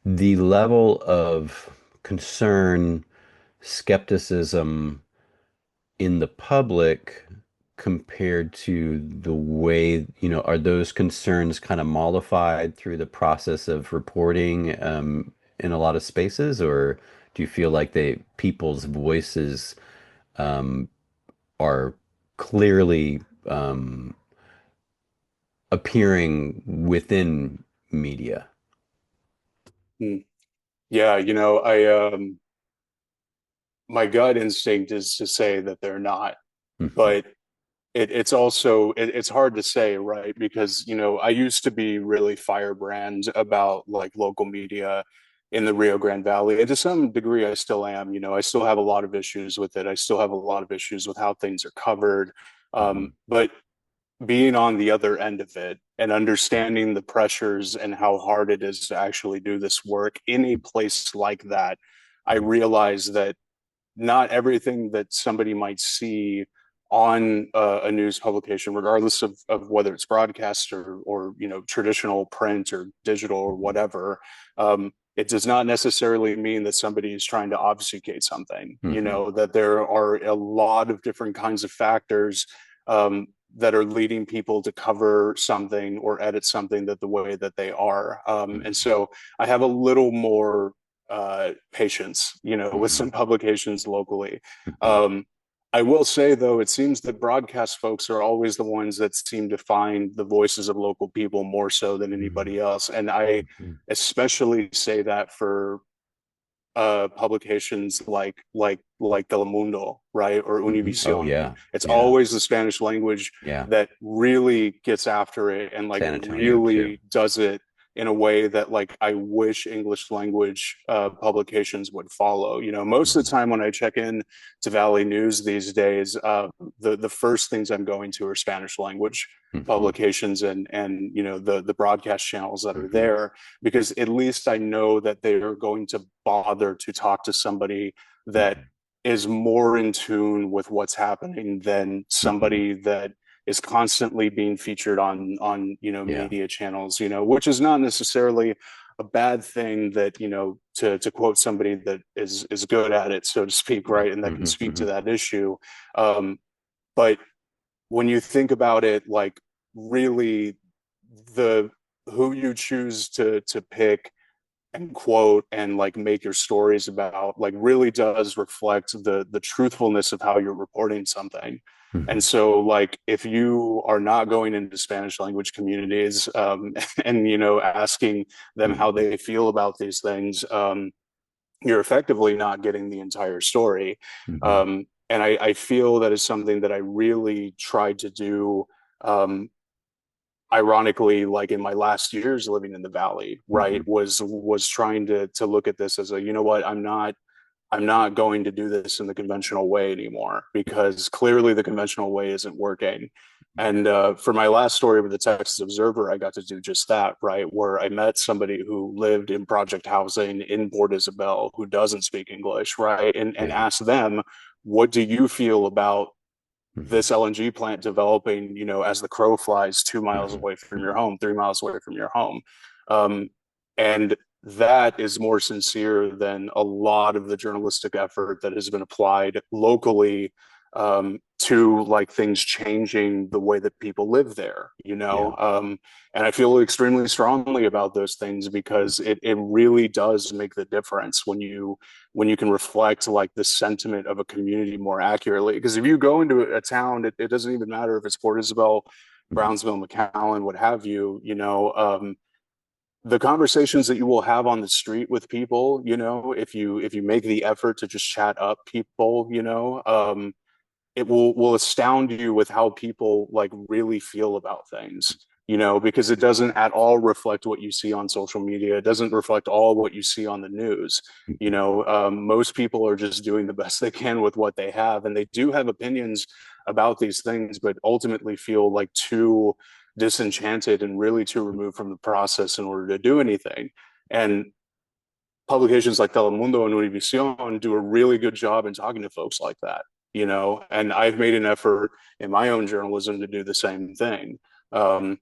the level of concern, skepticism in the public compared to the way, are those concerns kind of mollified through the process of reporting in a lot of spaces, or do you feel like people's voices um, are clearly appearing within media? Hmm. Yeah, my gut instinct is to say that they're not, Mhm. but it's also it's hard to say, right? Because I used to be really firebrand about like local media in the Rio Grande Valley, and to some degree I still am. I still have a lot of issues with it. I still have a lot of issues with how things are covered. Mhm. But being on the other end of it and understanding the pressures and how hard it is to actually do this work in a place like that, I realize that not everything that somebody might see on a news publication, regardless of whether it's broadcast or traditional print or digital or whatever, it does not necessarily mean that somebody is trying to obfuscate something. Mhm. That there are a lot of different kinds of factors that are leading people to cover something or edit something that the way that they are. And Mhm. so I have a little more patience, with Mhm. some publications locally. Mhm. Um, I will say, though, it seems that broadcast folks are always the ones that seem to find the voices of local people more so than Mhm. anybody else. And I Mhm. especially say that for publications like Telemundo, right, or Mhm. Oh Univision. yeah, It's yeah, always the Spanish language yeah. that really gets after it and like San Antonio too. really does it in a way that like I wish English language publications would follow. Most of the Mhm. time when I check in to Valley News these days, the first things I'm going to are Spanish language Mhm. publications and the broadcast channels that are Mhm. there, because at least I know that they are going to bother to talk to somebody that Mhm. is more in tune with what's happening than Mhm. somebody that is constantly being featured on Yeah. media channels, which is not necessarily a bad thing, that to quote somebody that is good at it, so to speak, right, and that can Mhm. speak to Mhm. that issue. Um, but when you think about it, like really the who you choose to pick and quote and like make your stories about like really does reflect the truthfulness of how you're reporting something. And Mhm. so like if you are not going into Spanish language communities and asking them how Mhm. they feel about these things, you're effectively not getting the entire story. Mhm. And I feel that is something that I really tried to do, um, ironically, like in my last years living in the valley, right, Mhm. was trying to look at this as a, what, I'm not going to do this in the conventional way anymore, because clearly the conventional way isn't working. And for my last story with the Texas Observer, I got to do just that, right? Where I met somebody who lived in project housing in Port Isabel who doesn't speak English, right? And Yeah. asked them, what do you feel about Mhm. this LNG plant developing, as the crow flies 2 miles Mhm. away from your Mhm. home, 3 miles away from your home? Um, and that is more sincere than a lot of the journalistic effort that has been applied locally, to like things changing the way that people live there, Yeah. and I feel extremely strongly about those things because it really does make the difference when you can reflect like the sentiment of a community more accurately. Because if you go into a town, it doesn't even matter if it's Port Isabel, Mhm. Brownsville, McAllen, what have you, the conversations that you will have on the street with people, if you make the effort to just chat up people, it will astound you with how people like really feel about things, because it doesn't at all reflect what you see on social media. It doesn't reflect all what you see on the news. Mhm. Most people are just doing the best they can with what they have, and they do have opinions about these things, but ultimately feel like too disenchanted and really too removed from the process in order to do anything. And publications like Telemundo and Univision do a really good job in talking to folks like that, and I've made an effort in my own journalism to do the same thing. Um,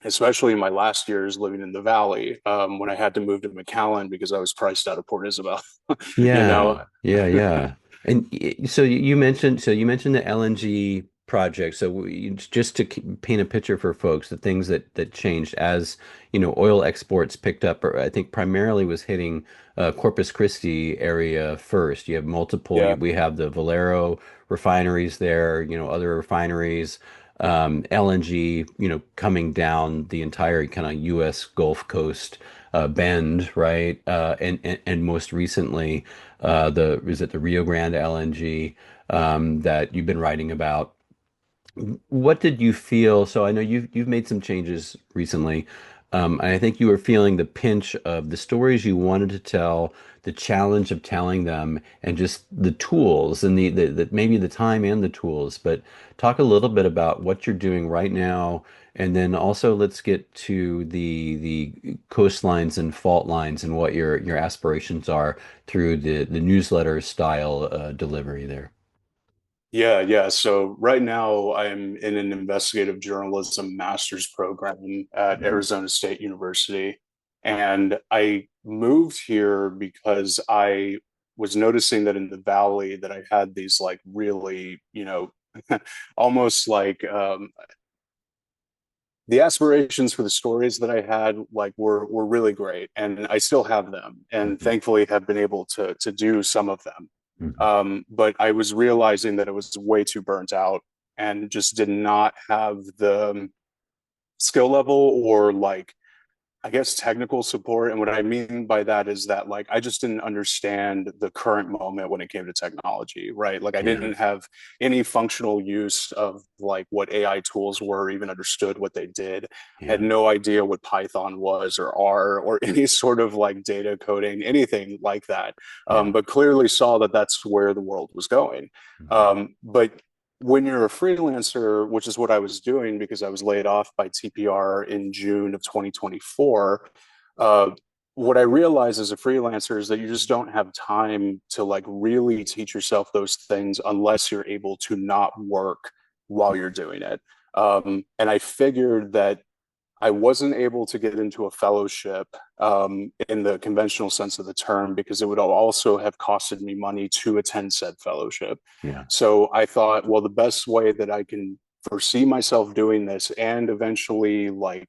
Especially in my last years living in the valley, when I had to move to McAllen because I was priced out of Port Isabel. you Yeah, know, yeah, yeah. And so you mentioned the LNG project. So just to paint a picture for folks, the things that changed as oil exports picked up, or I think primarily was hitting Corpus Christi area first. You have multiple. yeah, We have the Valero refineries there. Other refineries. LNG, coming down the entire kind of U.S. Gulf Coast Bend, right? And most recently, the Rio Grande LNG that you've been writing about. What did you feel? So I know you've made some changes recently. And I think you were feeling the pinch of the stories you wanted to tell, the challenge of telling them, and just the tools and the maybe the time and the tools. But talk a little bit about what you're doing right now, and then also let's get to the coastlines and fault lines and what your aspirations are through the newsletter style delivery there. Yeah, yeah. So right now I'm in an investigative journalism master's program at Mhm. Arizona State University. And I moved here because I was noticing that in the valley that I had these like really, almost like the aspirations for the stories that I had like were really great, and I still have them, and Mhm. thankfully have been able to do some of them. Mhm. But I was realizing that it was way too burnt out and just did not have the skill level or like I guess technical support. And what I mean by that is that like I just didn't understand the current moment when it came to technology, right? Like I Yeah. didn't have any functional use of like what AI tools were, even understood what they did. Had Yeah. no idea what Python was or R or any sort of like data coding, anything like that. Yeah. But clearly saw that that's where the world was going. Mhm. But when you're a freelancer, which is what I was doing because I was laid off by TPR in June of 2024, uh, what I realized as a freelancer is that you just don't have time to like really teach yourself those things unless you're able to not work while you're doing it. And I figured that I wasn't able to get into a fellowship in the conventional sense of the term because it would also have costed me money to attend said fellowship. Yeah. So I thought, well, the best way that I can foresee myself doing this and eventually like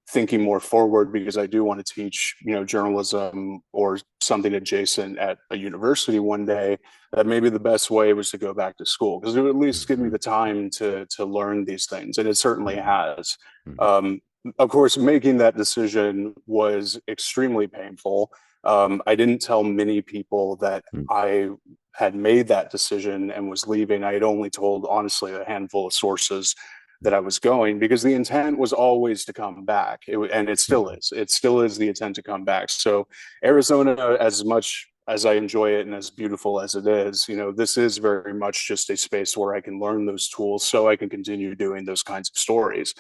thinking more forward because I do want to teach, journalism or something adjacent at a university one day, that maybe the best way was to go back to school because it would at least give me Mhm. the time to learn these things. And it certainly Mhm. has. Mhm. Um, of course, making that decision was extremely painful. I didn't tell many people that Mhm. I had made that decision and was leaving. I had only told, honestly, a handful of sources that I was going because the intent was always to come back. And it still Mhm. is. It still is the intent to come back. So, Arizona, as much as I enjoy it and as beautiful as it is, this is very much just a space where I can learn those tools so I can continue doing those kinds of stories.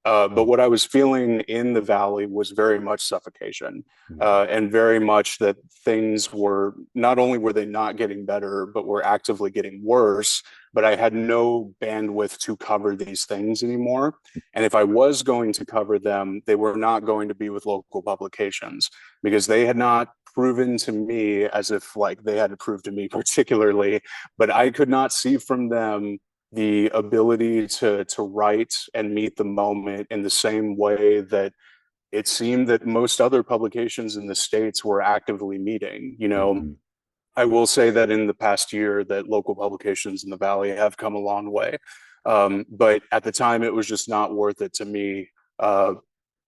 But what I was feeling in the valley was very much suffocation, Mhm. and very much that things were not only were they not getting better, but were actively getting worse. But I had no bandwidth to cover these things anymore. And if I was going to cover them, they were not going to be with local publications because they had not proven to me as if like they had to prove to me particularly, but I could not see from them the ability to write and meet the moment in the same way that it seemed that most other publications in the states were actively meeting. Mhm. I will say that in the past year that local publications in the valley have come a long way, but at the time it was just not worth it to me,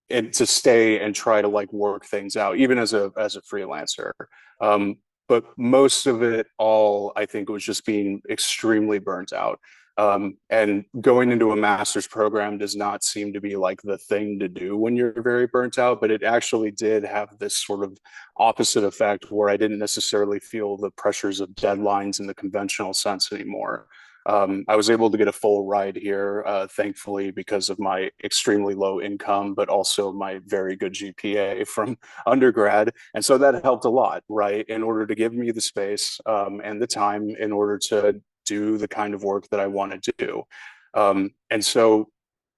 and to stay and try to like work things out even as a freelancer. um, but most of it all I think was just being extremely burnt out, and going into a master's program does not seem to be like the thing to do when you're very burnt out, but it actually did have this sort of opposite effect where I didn't necessarily feel the pressures of deadlines in the conventional sense anymore. I was able to get a full ride here, thankfully, because of my extremely low income, but also my very good GPA from undergrad. And so that helped a lot, right? In order to give me the space, and the time in order to do the kind of work that I want to do. And so,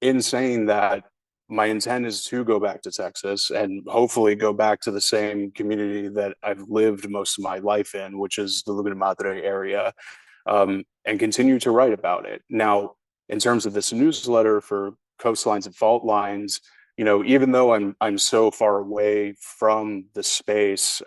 in saying that, my intent is to go back to Texas and hopefully go back to the same community that I've lived most of my life in, which is the Laguna Madre area, and continue to write about it. Now, in terms of this newsletter for Coastlines and Fault Lines, even though I'm so far away from the space,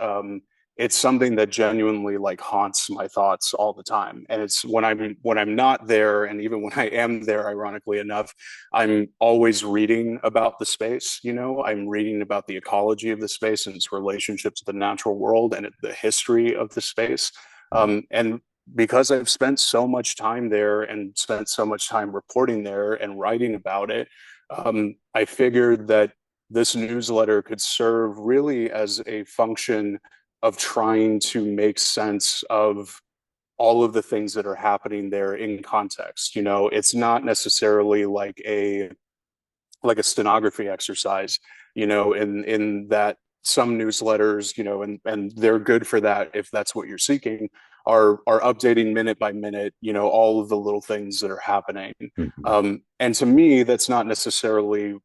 it's something that genuinely like haunts my thoughts all the time. And it's when I'm not there, and even when I am there, ironically enough, I'm always reading about the space. I'm reading about the ecology of the space and its relationship to the natural world and the history of the space. And because I've spent so much time there and spent so much time reporting there and writing about it, I figured that this newsletter could serve really as a function of trying to make sense of all of the things that are happening there in context. It's not necessarily like a stenography exercise, in that some newsletters, and they're good for that if that's what you're seeking, are updating minute by minute, all of the little things that are happening. And to me, that's not necessarily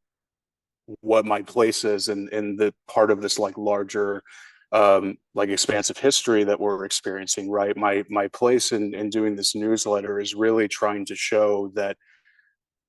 what my place is in the part of this like larger like expansive history that we're experiencing, right? My place in doing this newsletter is really trying to show that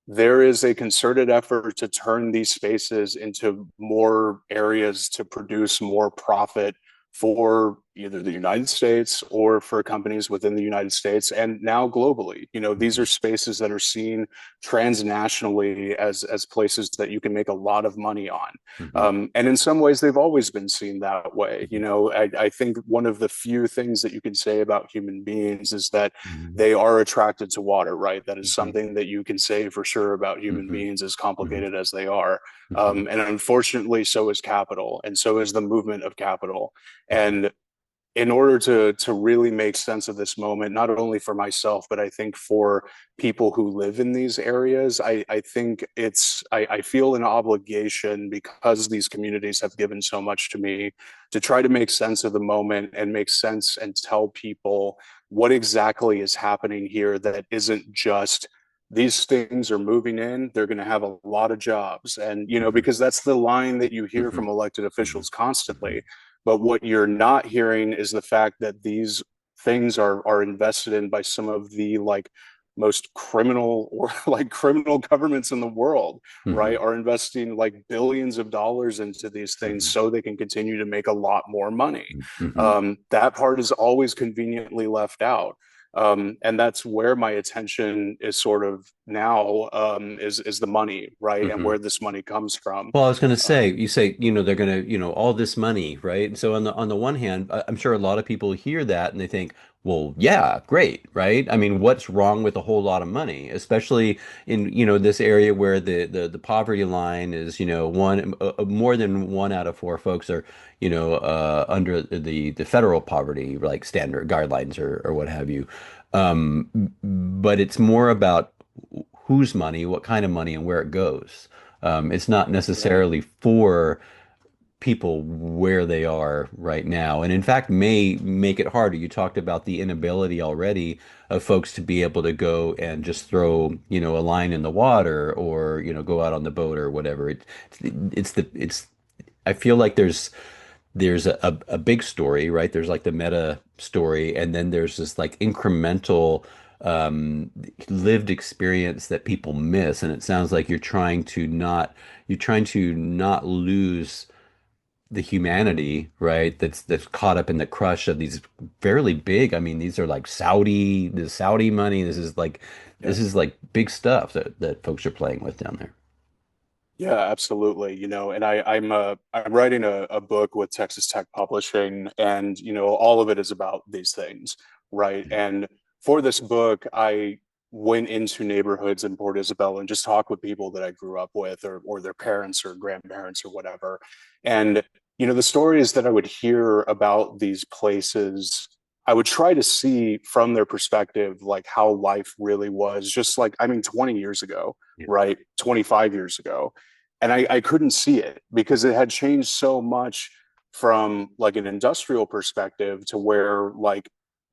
there is a concerted effort to turn these spaces into more areas to produce more profit for either the United States or for companies within the United States and now globally. These are spaces that are seen transnationally as places that you can make a lot of money on. And in some ways, they've always been seen that way. I think one of the few things that you can say about human beings is that they are attracted to water, right? That is something that you can say for sure about human beings, as complicated as they are. And unfortunately, so is capital, and so is the movement of capital. And in order to really make sense of this moment, not only for myself, but I think for people who live in these areas, I think I feel an obligation, because these communities have given so much to me, to try to make sense of the moment and make sense and tell people what exactly is happening here that isn't just these things are moving in, they're going to have a lot of jobs. And, because that's the line that you hear from elected officials constantly. But what you're not hearing is the fact that these things are invested in by some of the like most criminal or like criminal governments in the world, right? Are investing like billions of dollars into these things so they can continue to make a lot more money. That part is always conveniently left out. And that's where my attention is sort of now, is the money, right? And where this money comes from. Well, I was going to say, you say, they're going to, all this money, right? And so on the one hand, I'm sure a lot of people hear that and they think, well, yeah, great, right? I mean, what's wrong with a whole lot of money, especially in, this area where the poverty line is, more than 1 out of 4 folks are, under the federal poverty like standard guidelines or what have you. But it's more about whose money, what kind of money, and where it goes. It's not necessarily for people where they are right now, and in fact may make it harder. You talked about the inability already of folks to be able to go and just throw, a line in the water or, go out on the boat or whatever. It's I feel like there's a big story, right? There's like the meta story, and then there's this like incremental lived experience that people miss. And it sounds like you're trying to not lose the humanity, right? That's caught up in the crush of these fairly big. I mean, these are like the Saudi money. This is like big stuff that folks are playing with down there. Yeah, absolutely. And I'm writing a book with Texas Tech Publishing, and all of it is about these things, right? And for this book, I went into neighborhoods in Port Isabel and just talked with people that I grew up with, or their parents or grandparents or whatever. And the stories that I would hear about these places, I would try to see from their perspective, like how life really was, just like, I mean, 20 years ago, right? 25 years ago. And I couldn't see it because it had changed so much from like an industrial perspective to where like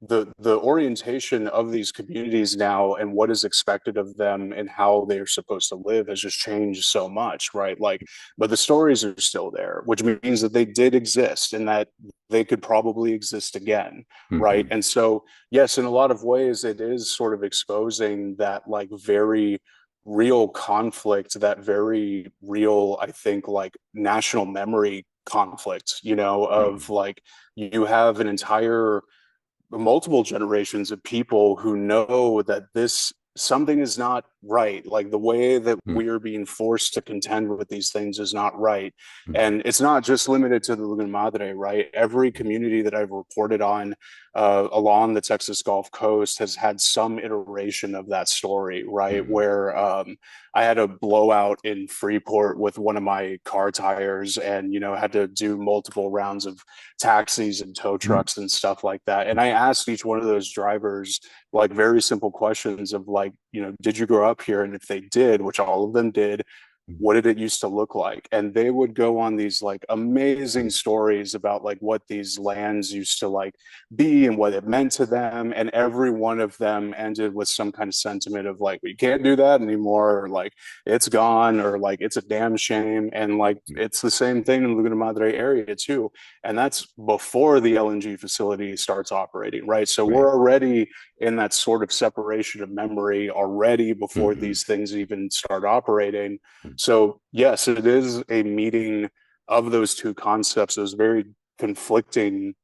the orientation of these communities now and what is expected of them and how they're supposed to live has just changed so much, right? Like, but the stories are still there, which means that they did exist and that they could probably exist again, right? And so, yes, in a lot of ways, it is sort of exposing that like very real conflict, that very real, I think, like national memory conflict, of like you have an entire multiple generations of people who know that this something is not right, like the way that we are being forced to contend with these things is not right. And it's not just limited to the Laguna Madre, right? Every community that I've reported on along the Texas Gulf Coast has had some iteration of that story, right? Where I had a blowout in Freeport with one of my car tires, and had to do multiple rounds of taxis and tow trucks and stuff like that. And I asked each one of those drivers like very simple questions of like, did you grow up here? And if they did, which all of them did, what did it used to look like? And they would go on these like amazing stories about like what these lands used to like be and what it meant to them. And every one of them ended with some kind of sentiment of like, we can't do that anymore, or like it's gone, or like it's a damn shame. And like it's the same thing in the Laguna Madre area too. And that's before the LNG facility starts operating, right? So we're already in that sort of separation of memory already before these things even start operating. So yes, it is a meeting of those two concepts, those very conflicting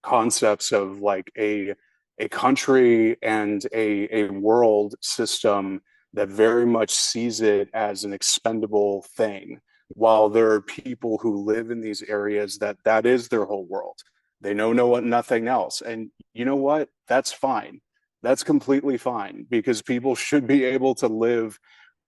concepts of like a country and a world system that very much sees it as an expendable thing, while there are people who live in these areas that is their whole world. They know nothing else. And you know what? That's fine. That's completely fine, because people should be able to live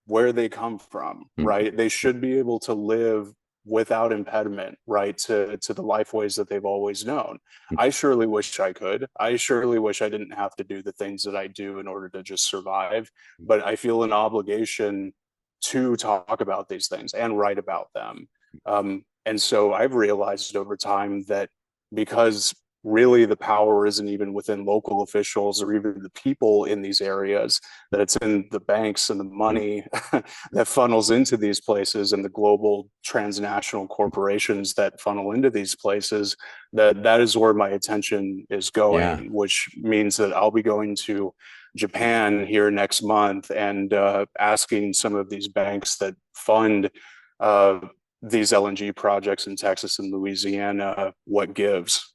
where they come from, right? They should be able to live without impediment, right, to the life ways that they've always known. I surely wish I could. I surely wish I didn't have to do the things that I do in order to just survive. But I feel an obligation to talk about these things and write about them. And so I've realized over time that because really the power isn't even within local officials or even the people in these areas, that it's in the banks and the money that funnels into these places and the global transnational corporations that funnel into these places, that is where my attention is going, which means that I'll be going to Japan here next month and asking some of these banks that fund these LNG projects in Texas and Louisiana what gives.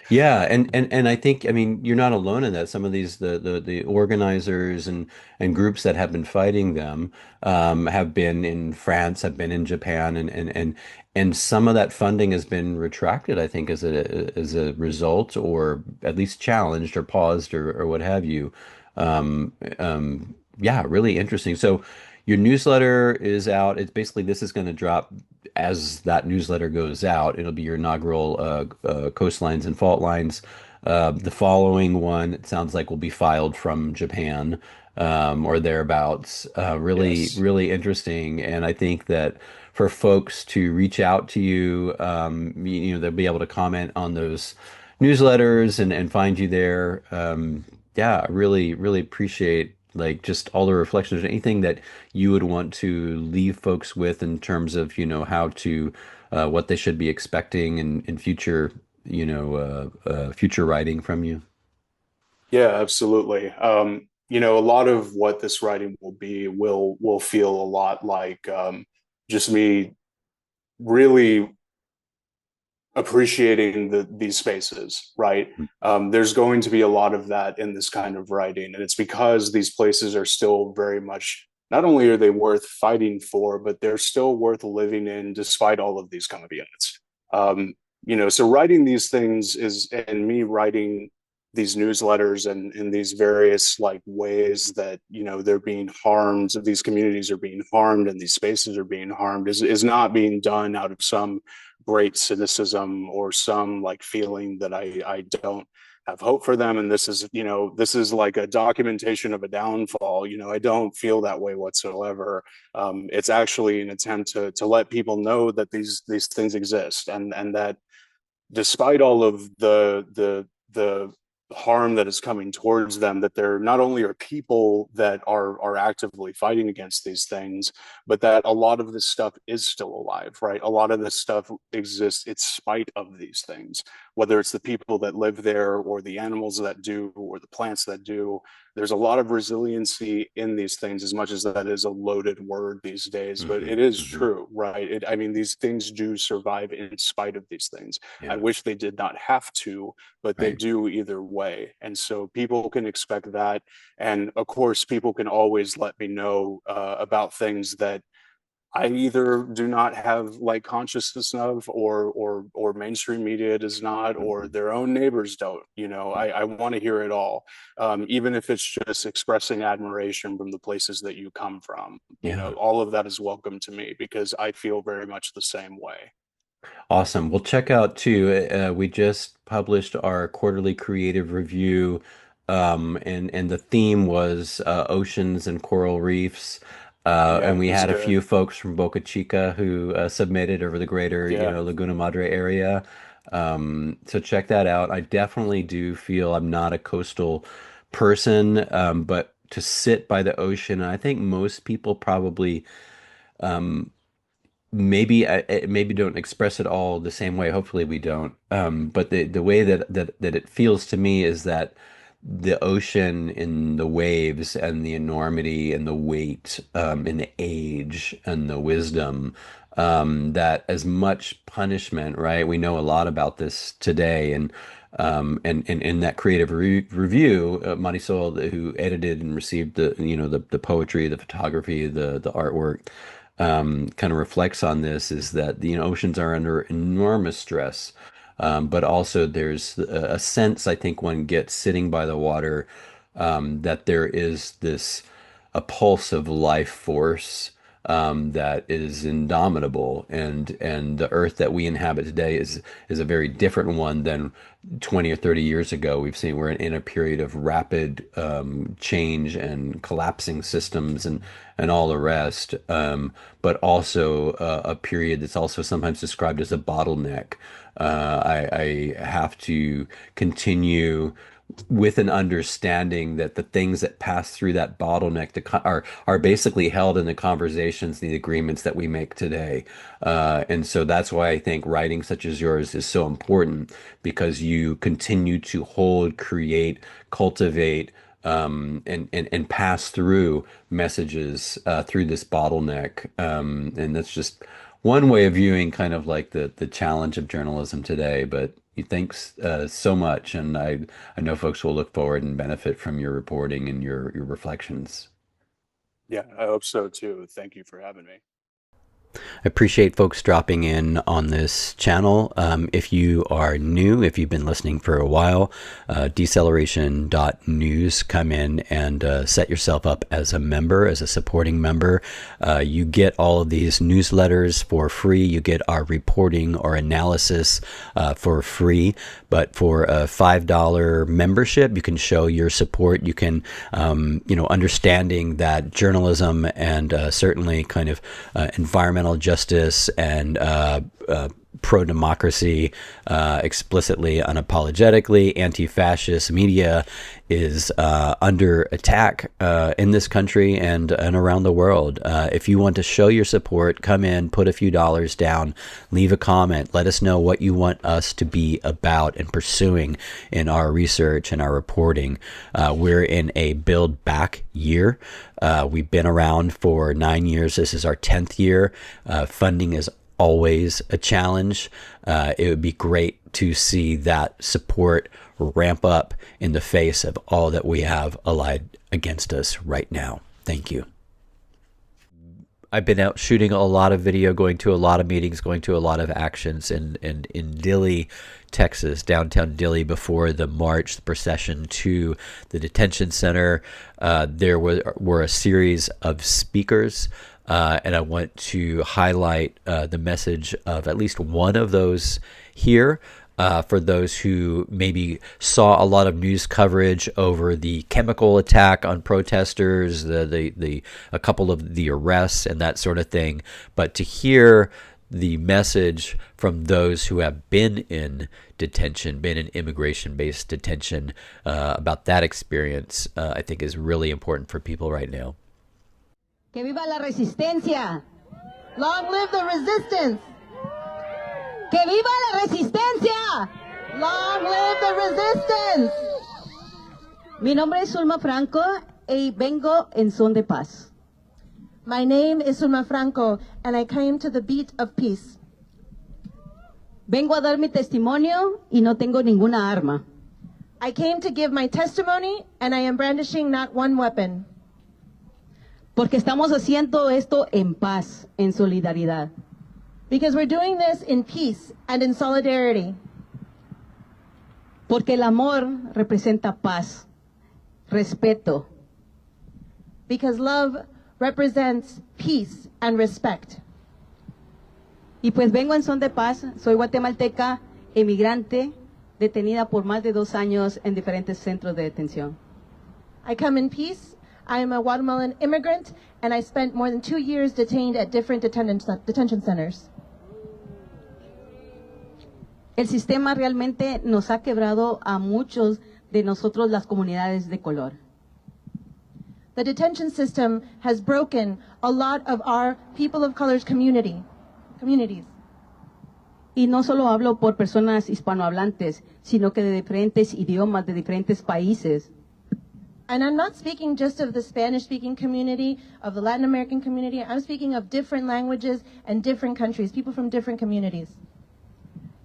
Yeah, and I think, I mean, you're not alone in that. Some of these the organizers and groups that have been fighting them have been in France, have been in Japan, and some of that funding has been retracted, I think, as a result, or at least challenged or paused or what have you. Yeah, really interesting. So your newsletter is out. It's basically, this is going to drop as that newsletter goes out. It'll be your inaugural Coastlines and Faultlines. The following one, it sounds like, will be filed from Japan or thereabouts. Really, Yes. really interesting. And I think that for folks to reach out to you, they'll be able to comment on those newsletters and find you there. Yeah, I really, really appreciate like just all the reflections, anything that you would want to leave folks with in terms of, how to, what they should be expecting in future, future writing from you. Yeah, absolutely. A lot of what this writing will be will feel a lot like just me really appreciating these spaces, right? There's going to be a lot of that in this kind of writing, and it's because these places are still very much, not only are they worth fighting for, but they're still worth living in despite all of these caveats. So writing these things is, and me writing these newsletters and in these various like ways that they're being harmed, these communities are being harmed and these spaces are being harmed, is not being done out of some great cynicism or some like feeling that I don't have hope for them, and this is like a documentation of a downfall. I don't feel that way whatsoever. It's actually an attempt to let people know that these things exist, and that despite all of the harm that is coming towards them, that there not only are people that are actively fighting against these things, but that a lot of this stuff is still alive, right? A lot of this stuff exists in spite of these things, whether it's the people that live there or the animals that do or the plants that do. there's a lot of resiliency in these things, as much as that is a loaded word these days, but it is true, right? I mean, these things do survive in spite of these things. I wish they did not have to, but they do either way. And so people can expect that. And of course, people can always let me know about things that I either do not have like consciousness of, or mainstream media does not, or their own neighbors don't. You know, I want to hear it all, even if it's just expressing admiration from the places that you come from. You know, all of that is welcome to me, because I feel very much the same way. Awesome. Well, check out too. We just published our quarterly creative review, and the theme was oceans and coral reefs. Yeah, And we it was had a good. few folks from Boca Chica who submitted over the greater, Yeah. Laguna Madre area. So check that out. I definitely do feel I'm not a coastal person, but to sit by the ocean, I think most people probably maybe don't express it all the same way. Hopefully we don't. But the way that it feels to me is that the ocean and the waves and the enormity and the weight, and the age and the wisdom, that as much punishment, right? We know a lot about this today, and in that creative review, Marisol, who edited and received the poetry, the photography, the artwork, kind of reflects on this, is that the oceans are under enormous stress, but also there's a sense I think one gets sitting by the water, that there is this a pulse of life force, that is indomitable, and the earth that we inhabit today is a very different one than 20 or 30 years ago. We've seen we're in a period of rapid change and collapsing systems and all the rest, but also a period that's also sometimes described as a bottleneck. I have to continue with an understanding that the things that pass through that bottleneck are basically held in the conversations, the agreements that we make today. And so that's why I think writing such as yours is so important, because you continue to hold, create, cultivate, and pass through messages through this bottleneck. And that's just one way of viewing kind of like the challenge of journalism today. But thanks so much, and I know folks will look forward and benefit from your reporting and your reflections. Yeah, I hope so too. Thank you for having me. I appreciate folks dropping in on this channel. If you are new, if you've been listening for a while, Deceleration.news, come in and set yourself up as a member, as a supporting member. You get all of these newsletters for free. You get our reporting or analysis for free. But for a $5 membership, you can show your support. You can, understanding that journalism and certainly kind of environmental justice and pro-democracy, explicitly, unapologetically, anti-fascist media is under attack in this country and around the world. If you want to show your support, come in, put a few dollars down, leave a comment, let us know what you want us to be about and pursuing in our research and our reporting. We're in a build back year. We've been around for 9 years. This is our 10th year. Funding is always a challenge. It would be great to see that support ramp up in the face of all that we have allied against us right now. Thank you. I've been out shooting a lot of video, going to a lot of meetings, going to a lot of actions in Dilley, Texas, downtown Dilley, before the march, the procession to the detention center. There were a series of speakers, and I want to highlight the message of at least one of those here. For those who maybe saw a lot of news coverage over the chemical attack on protesters, a couple of the arrests and that sort of thing, but to hear the message from those who have been in detention, been in immigration-based detention, about that experience, I think is really important for people right now. Que viva la resistencia! Long live the resistance! ¡Que viva la resistencia! Long live the resistance! Mi nombre es Sulma Franco y vengo en son de paz. My name is Sulma Franco, and I came to the beat of peace. Vengo a dar mi testimonio y no tengo ninguna arma. I came to give my testimony, and I am brandishing not one weapon. Porque estamos haciendo esto en paz, en solidaridad. Because we're doing this in peace and in solidarity. Porque el amor representa paz, respeto. Because love represents peace and respect. Y pues vengo en son de paz, soy guatemalteca, emigrante, detenida por más de 2 años en diferentes centros de detención. I come in peace. I am a Guatemalan immigrant, and I spent more than 2 years detained at different detention centers. El sistema realmente nos ha quebrado a muchos de nosotros las comunidades de color. The detention system has broken a lot of our people of color's communities. Y no solo hablo por personas hispanohablantes, sino que de diferentes idiomas, de diferentes países. And I'm not speaking just of the Spanish-speaking community, of the Latin American community. I'm speaking of different languages and different countries, people from different communities.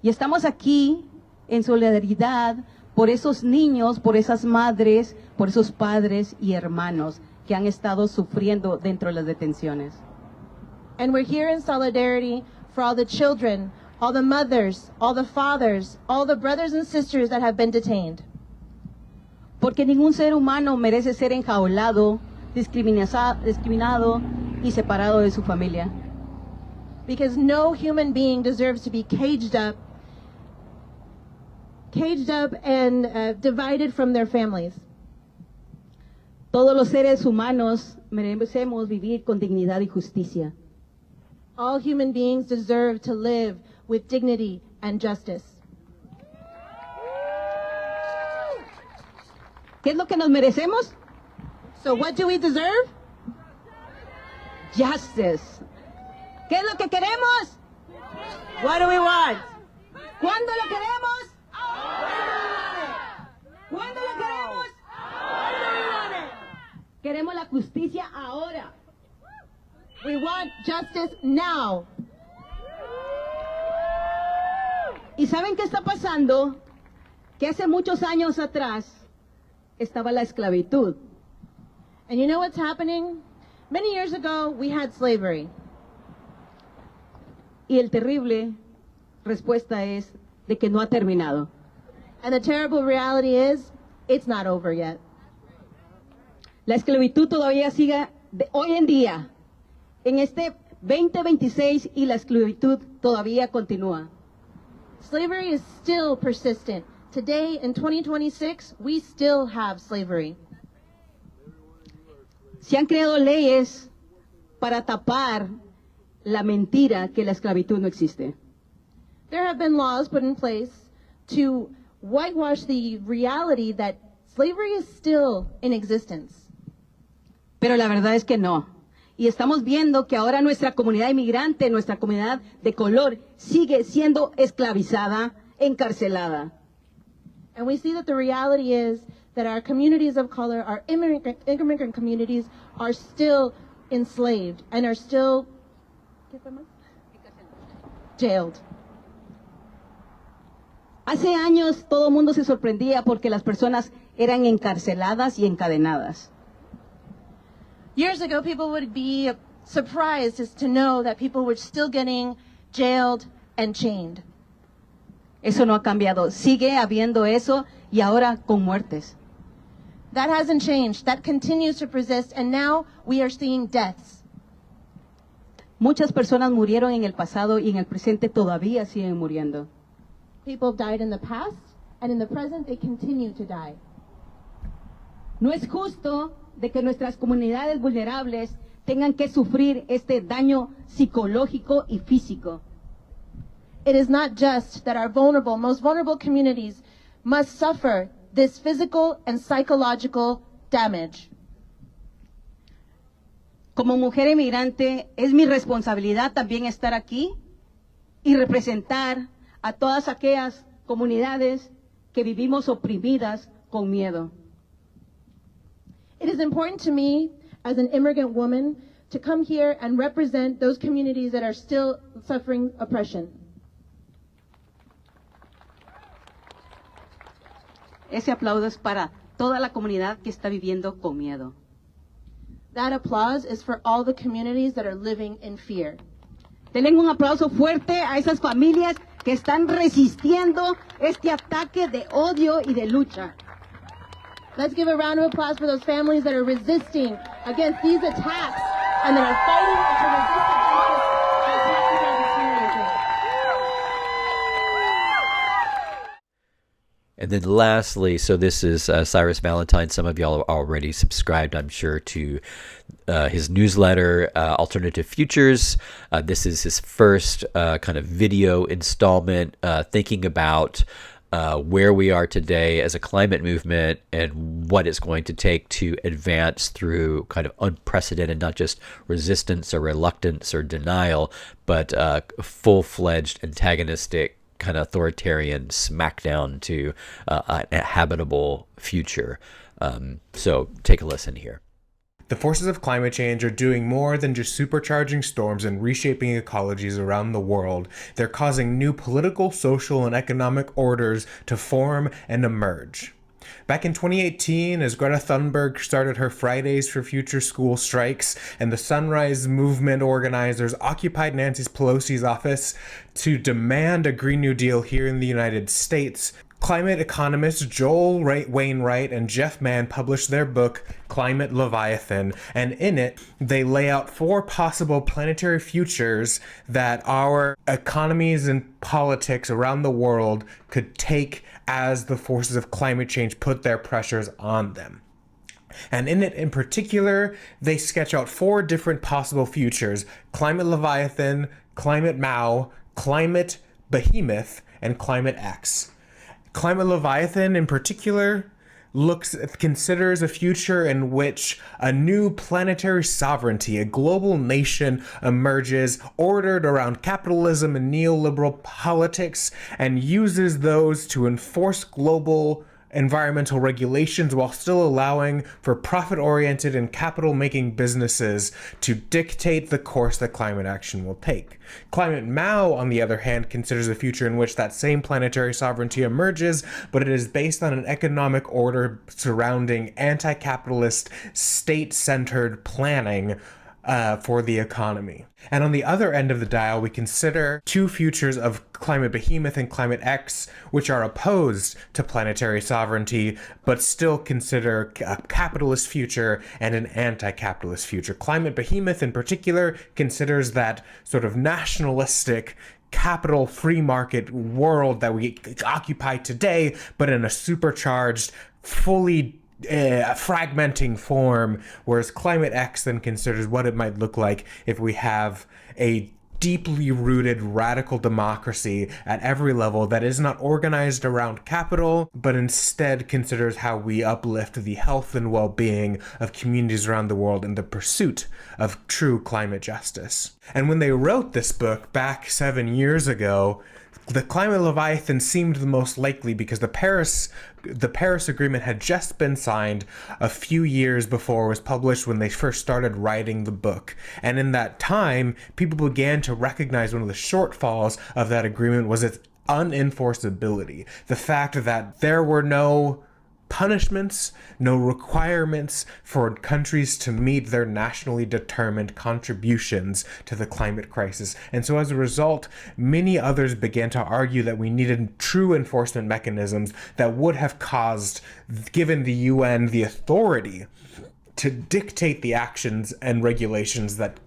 Y estamos aquí en solidaridad por esos niños, por esas madres, por esos padres y hermanos que han estado sufriendo dentro de las detenciones. And we're here in solidarity for all the children, all the mothers, all the fathers, all the brothers and sisters that have been detained. Porque ningún ser humano merece ser enjaulado, discriminado y separado de su familia. Because no human being deserves to be caged up and divided from their families. Todos los seres humanos merecemos vivir con dignidad y justicia. All human beings deserve to live with dignity and justice. ¿Qué es lo que nos merecemos? So what do we deserve? Justice. ¿Qué es lo que queremos? What do we want? ¿Cuándo lo queremos? ¿Cuándo lo queremos? Queremos la justicia ahora. We want justice now. ¿Y saben qué está pasando? Que hace muchos años atrás estaba la esclavitud. And you know what's happening? Many years ago, we had slavery. Y el terrible respuesta es de que no ha terminado. And the terrible reality is, it's not over yet. La esclavitud todavía sigue hoy en día, en este 2026, y la esclavitud todavía continúa. Slavery is still persistent. Today, in 2026, we still have slavery. Se han creado leyes para tapar la mentira que la esclavitud no existe. There have been laws put in place to whitewash the reality that slavery is still in existence. Pero la verdad es que no. Y estamos viendo que ahora nuestra comunidad inmigrante, nuestra comunidad de color, sigue siendo esclavizada, encarcelada. And we see that the reality is that our communities of color, our immigrant communities, are still enslaved and are still jailed. Hace años todo el mundo se sorprendía porque las personas eran encarceladas y encadenadas. Years ago, people would be surprised as to know that people were still getting jailed and chained. Eso no ha cambiado. Sigue habiendo eso y ahora con muertes. That hasn't changed. That continues to persist, and now we are seeing deaths. Muchas personas murieron en el pasado y en el presente todavía siguen muriendo. People died in the past, and in the present they continue to die. No es justo de que nuestras comunidades vulnerables tengan que sufrir este daño psicológico y físico. It is not just that our vulnerable, most vulnerable communities must suffer this physical and psychological damage. Como mujer emigrante, es mi responsabilidad también estar aquí y representar a todas aquellas comunidades que vivimos oprimidas con miedo. It is important to me as an immigrant woman to come here and represent those communities that are still suffering oppression. Ese aplauso es para toda la comunidad que está viviendo con miedo. That applause is for all the communities that are living in fear. Denle un aplauso fuerte a esas familias que están resistiendo este ataque de odio y de lucha. Let's give a round of applause for those families that are resisting against these attacks and that are fighting to resist against the attacks against terrorism. And then lastly, so this is Syris Valentine. Some of y'all are already subscribed, I'm sure, to his newsletter, Alternative Futures. This is his first kind of video installment, thinking about where we are today as a climate movement and what it's going to take to advance through kind of unprecedented, not just resistance or reluctance or denial, but full-fledged antagonistic kind of authoritarian smackdown to a habitable future. So take a listen here. The forces of climate change are doing more than just supercharging storms and reshaping ecologies around the world. They're causing new political, social, and economic orders to form and emerge. Back in 2018, as Greta Thunberg started her Fridays for Future school strikes and the Sunrise Movement organizers occupied Nancy Pelosi's office to demand a Green New Deal here in the United States, climate economists Joel Wainwright and Jeff Mann published their book, Climate Leviathan, and in it, they lay out 4 possible planetary futures that our economies and politics around the world could take as the forces of climate change put their pressures on them. And in it in particular, they sketch out 4 different possible futures: Climate Leviathan, Climate Mao, Climate Behemoth, and Climate X. Climate Leviathan in particular considers a future in which a new planetary sovereignty, a global nation emerges ordered around capitalism and neoliberal politics and uses those to enforce global environmental regulations while still allowing for profit-oriented and capital-making businesses to dictate the course that climate action will take. Climate Mao, on the other hand, considers a future in which that same planetary sovereignty emerges, but it is based on an economic order surrounding anti-capitalist, state-centered planning for the economy. And on the other end of the dial, we consider 2 futures of Climate Behemoth and Climate X, which are opposed to planetary sovereignty, but still consider a capitalist future and an anti-capitalist future. Climate Behemoth in particular considers that sort of nationalistic capital free market world that we occupy today, but in a supercharged, fully fragmenting form, whereas Climate X then considers what it might look like if we have a deeply rooted radical democracy at every level that is not organized around capital, but instead considers how we uplift the health and well-being of communities around the world in the pursuit of true climate justice. And when they wrote this book back 7 years ago, the Climate Leviathan seemed the most likely because the Paris Agreement had just been signed a few years before it was published when they first started writing the book. And in that time, people began to recognize one of the shortfalls of that agreement was its unenforceability. The fact that there were no punishments, no requirements for countries to meet their nationally determined contributions to the climate crisis. And so as a result, many others began to argue that we needed true enforcement mechanisms that would have given the UN the authority to dictate the actions and regulations that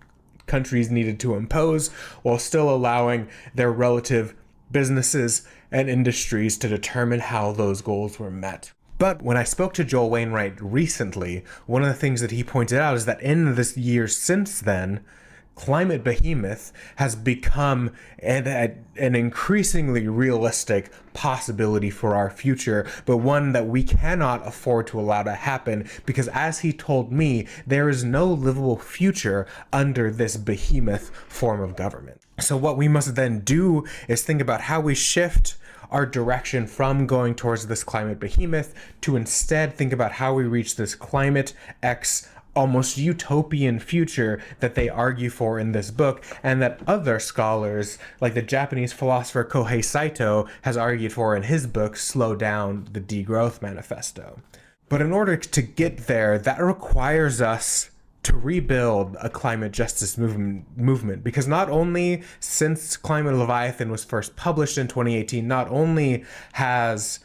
countries needed to impose while still allowing their relative businesses and industries to determine how those goals were met. But when I spoke to Joel Wainwright recently, one of the things that he pointed out is that in this year since then, Climate Behemoth has become an increasingly realistic possibility for our future, but one that we cannot afford to allow to happen because, as he told me, there is no livable future under this behemoth form of government. So what we must then do is think about how we shift our direction from going towards this climate behemoth to instead think about how we reach this climate X almost utopian future that they argue for in this book, and that other scholars, like the Japanese philosopher Kohei Saito, has argued for in his book, Slow Down, the Degrowth Manifesto. But in order to get there, that requires us to rebuild a climate justice movement, because not only since Climate Leviathan was first published in 2018, not only has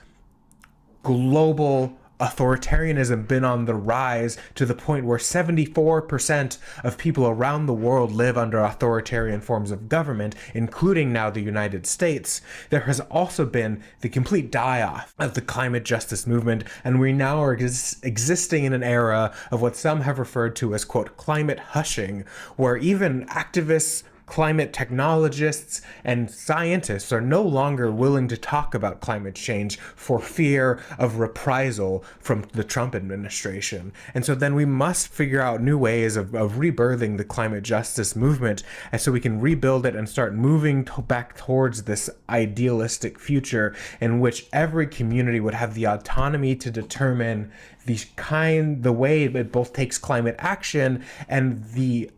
global authoritarianism been on the rise to the point where 74% of people around the world live under authoritarian forms of government, including now the United States, there has also been the complete die-off of the climate justice movement, and we now are existing in an era of what some have referred to as, quote, climate hushing, where even activists, climate technologists, and scientists are no longer willing to talk about climate change for fear of reprisal from the Trump administration. And so then we must figure out new ways of rebirthing the climate justice movement, and so we can rebuild it and start moving back towards this idealistic future in which every community would have the autonomy to determine the way it both takes climate action and the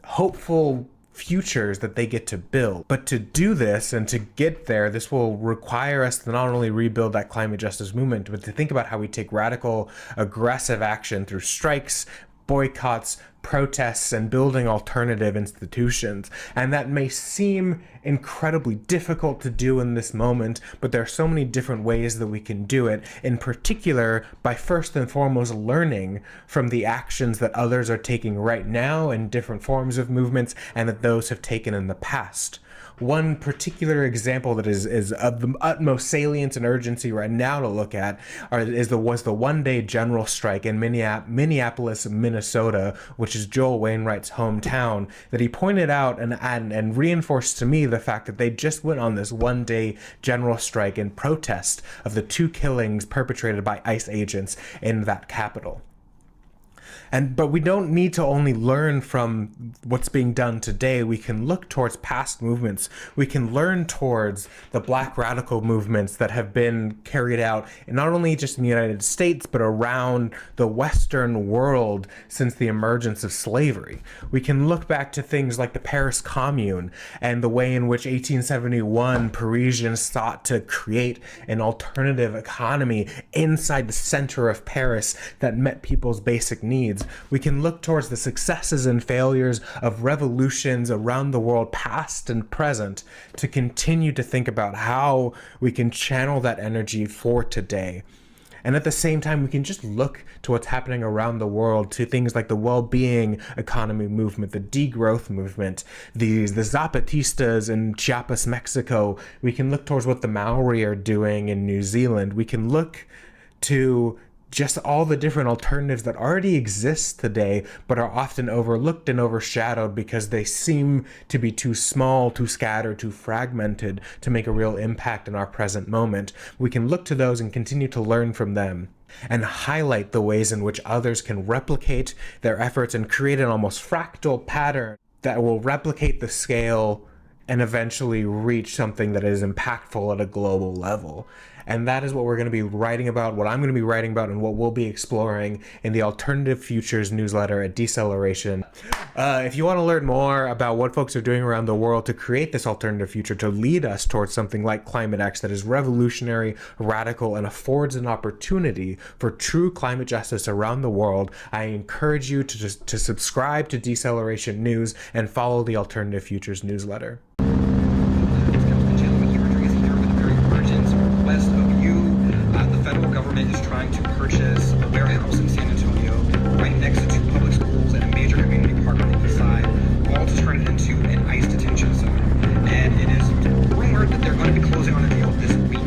hopeful futures that they get to build. But to do this and to get there, this will require us to not only rebuild that climate justice movement, but to think about how we take radical, aggressive action through strikes, boycotts, protests, and building alternative institutions. And that may seem incredibly difficult to do in this moment, but there are so many different ways that we can do it, in particular by first and foremost learning from the actions that others are taking right now in different forms of movements and that those have taken in the past. One particular example that is of the utmost salience and urgency right now to look at was the one-day general strike in Minneapolis, Minnesota, which is Joel Wainwright's hometown, that he pointed out and reinforced to me the fact that they just went on this one-day general strike in protest of the 2 killings perpetrated by ICE agents in that capital. But we don't need to only learn from what's being done today. We can look towards past movements. We can learn towards the Black radical movements that have been carried out not only just in the United States, but around the Western world since the emergence of slavery. We can look back to things like the Paris Commune and the way in which 1871 Parisians sought to create an alternative economy inside the center of Paris that met people's basic needs. We can look towards the successes and failures of revolutions around the world, past and present, to continue to think about how we can channel that energy for today. And at the same time, we can just look to what's happening around the world, to things like the well-being economy movement, the degrowth movement, the Zapatistas in Chiapas, Mexico. We can look towards what the Maori are doing in New Zealand. We can look to just all the different alternatives that already exist today, but are often overlooked and overshadowed because they seem to be too small, too scattered, too fragmented to make a real impact in our present moment. We can look to those and continue to learn from them and highlight the ways in which others can replicate their efforts and create an almost fractal pattern that will replicate the scale and eventually reach something that is impactful at a global level. And that is what we're going to be writing about, what I'm going to be writing about, and what we'll be exploring in the Alternative Futures newsletter at Deceleration. If you want to learn more about what folks are doing around the world to create this alternative future, to lead us towards something like Climate X that is revolutionary, radical, and affords an opportunity for true climate justice around the world, I encourage you to subscribe to Deceleration News and follow the Alternative Futures newsletter. The federal government is trying to purchase a warehouse in San Antonio right next to 2 public schools and a major community park on the east side, all to turn it into an ICE detention center. And it is rumored that they're going to be closing on a deal this week.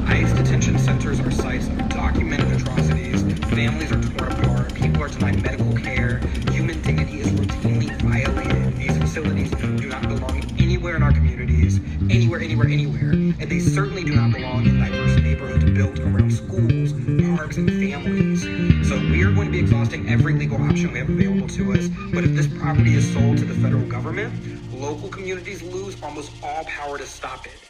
ICE detention centers are sites of documented atrocities, families are torn apart, people are denied medical care, human dignity is routinely violated. These facilities do not belong anywhere in our communities, anywhere, and they certainly do not belong in diverse neighborhoods built around schools, parks, and families. So we are going to be exhausting every legal option we have available to us, but if this property is sold to the federal government, local communities lose almost all power to stop it.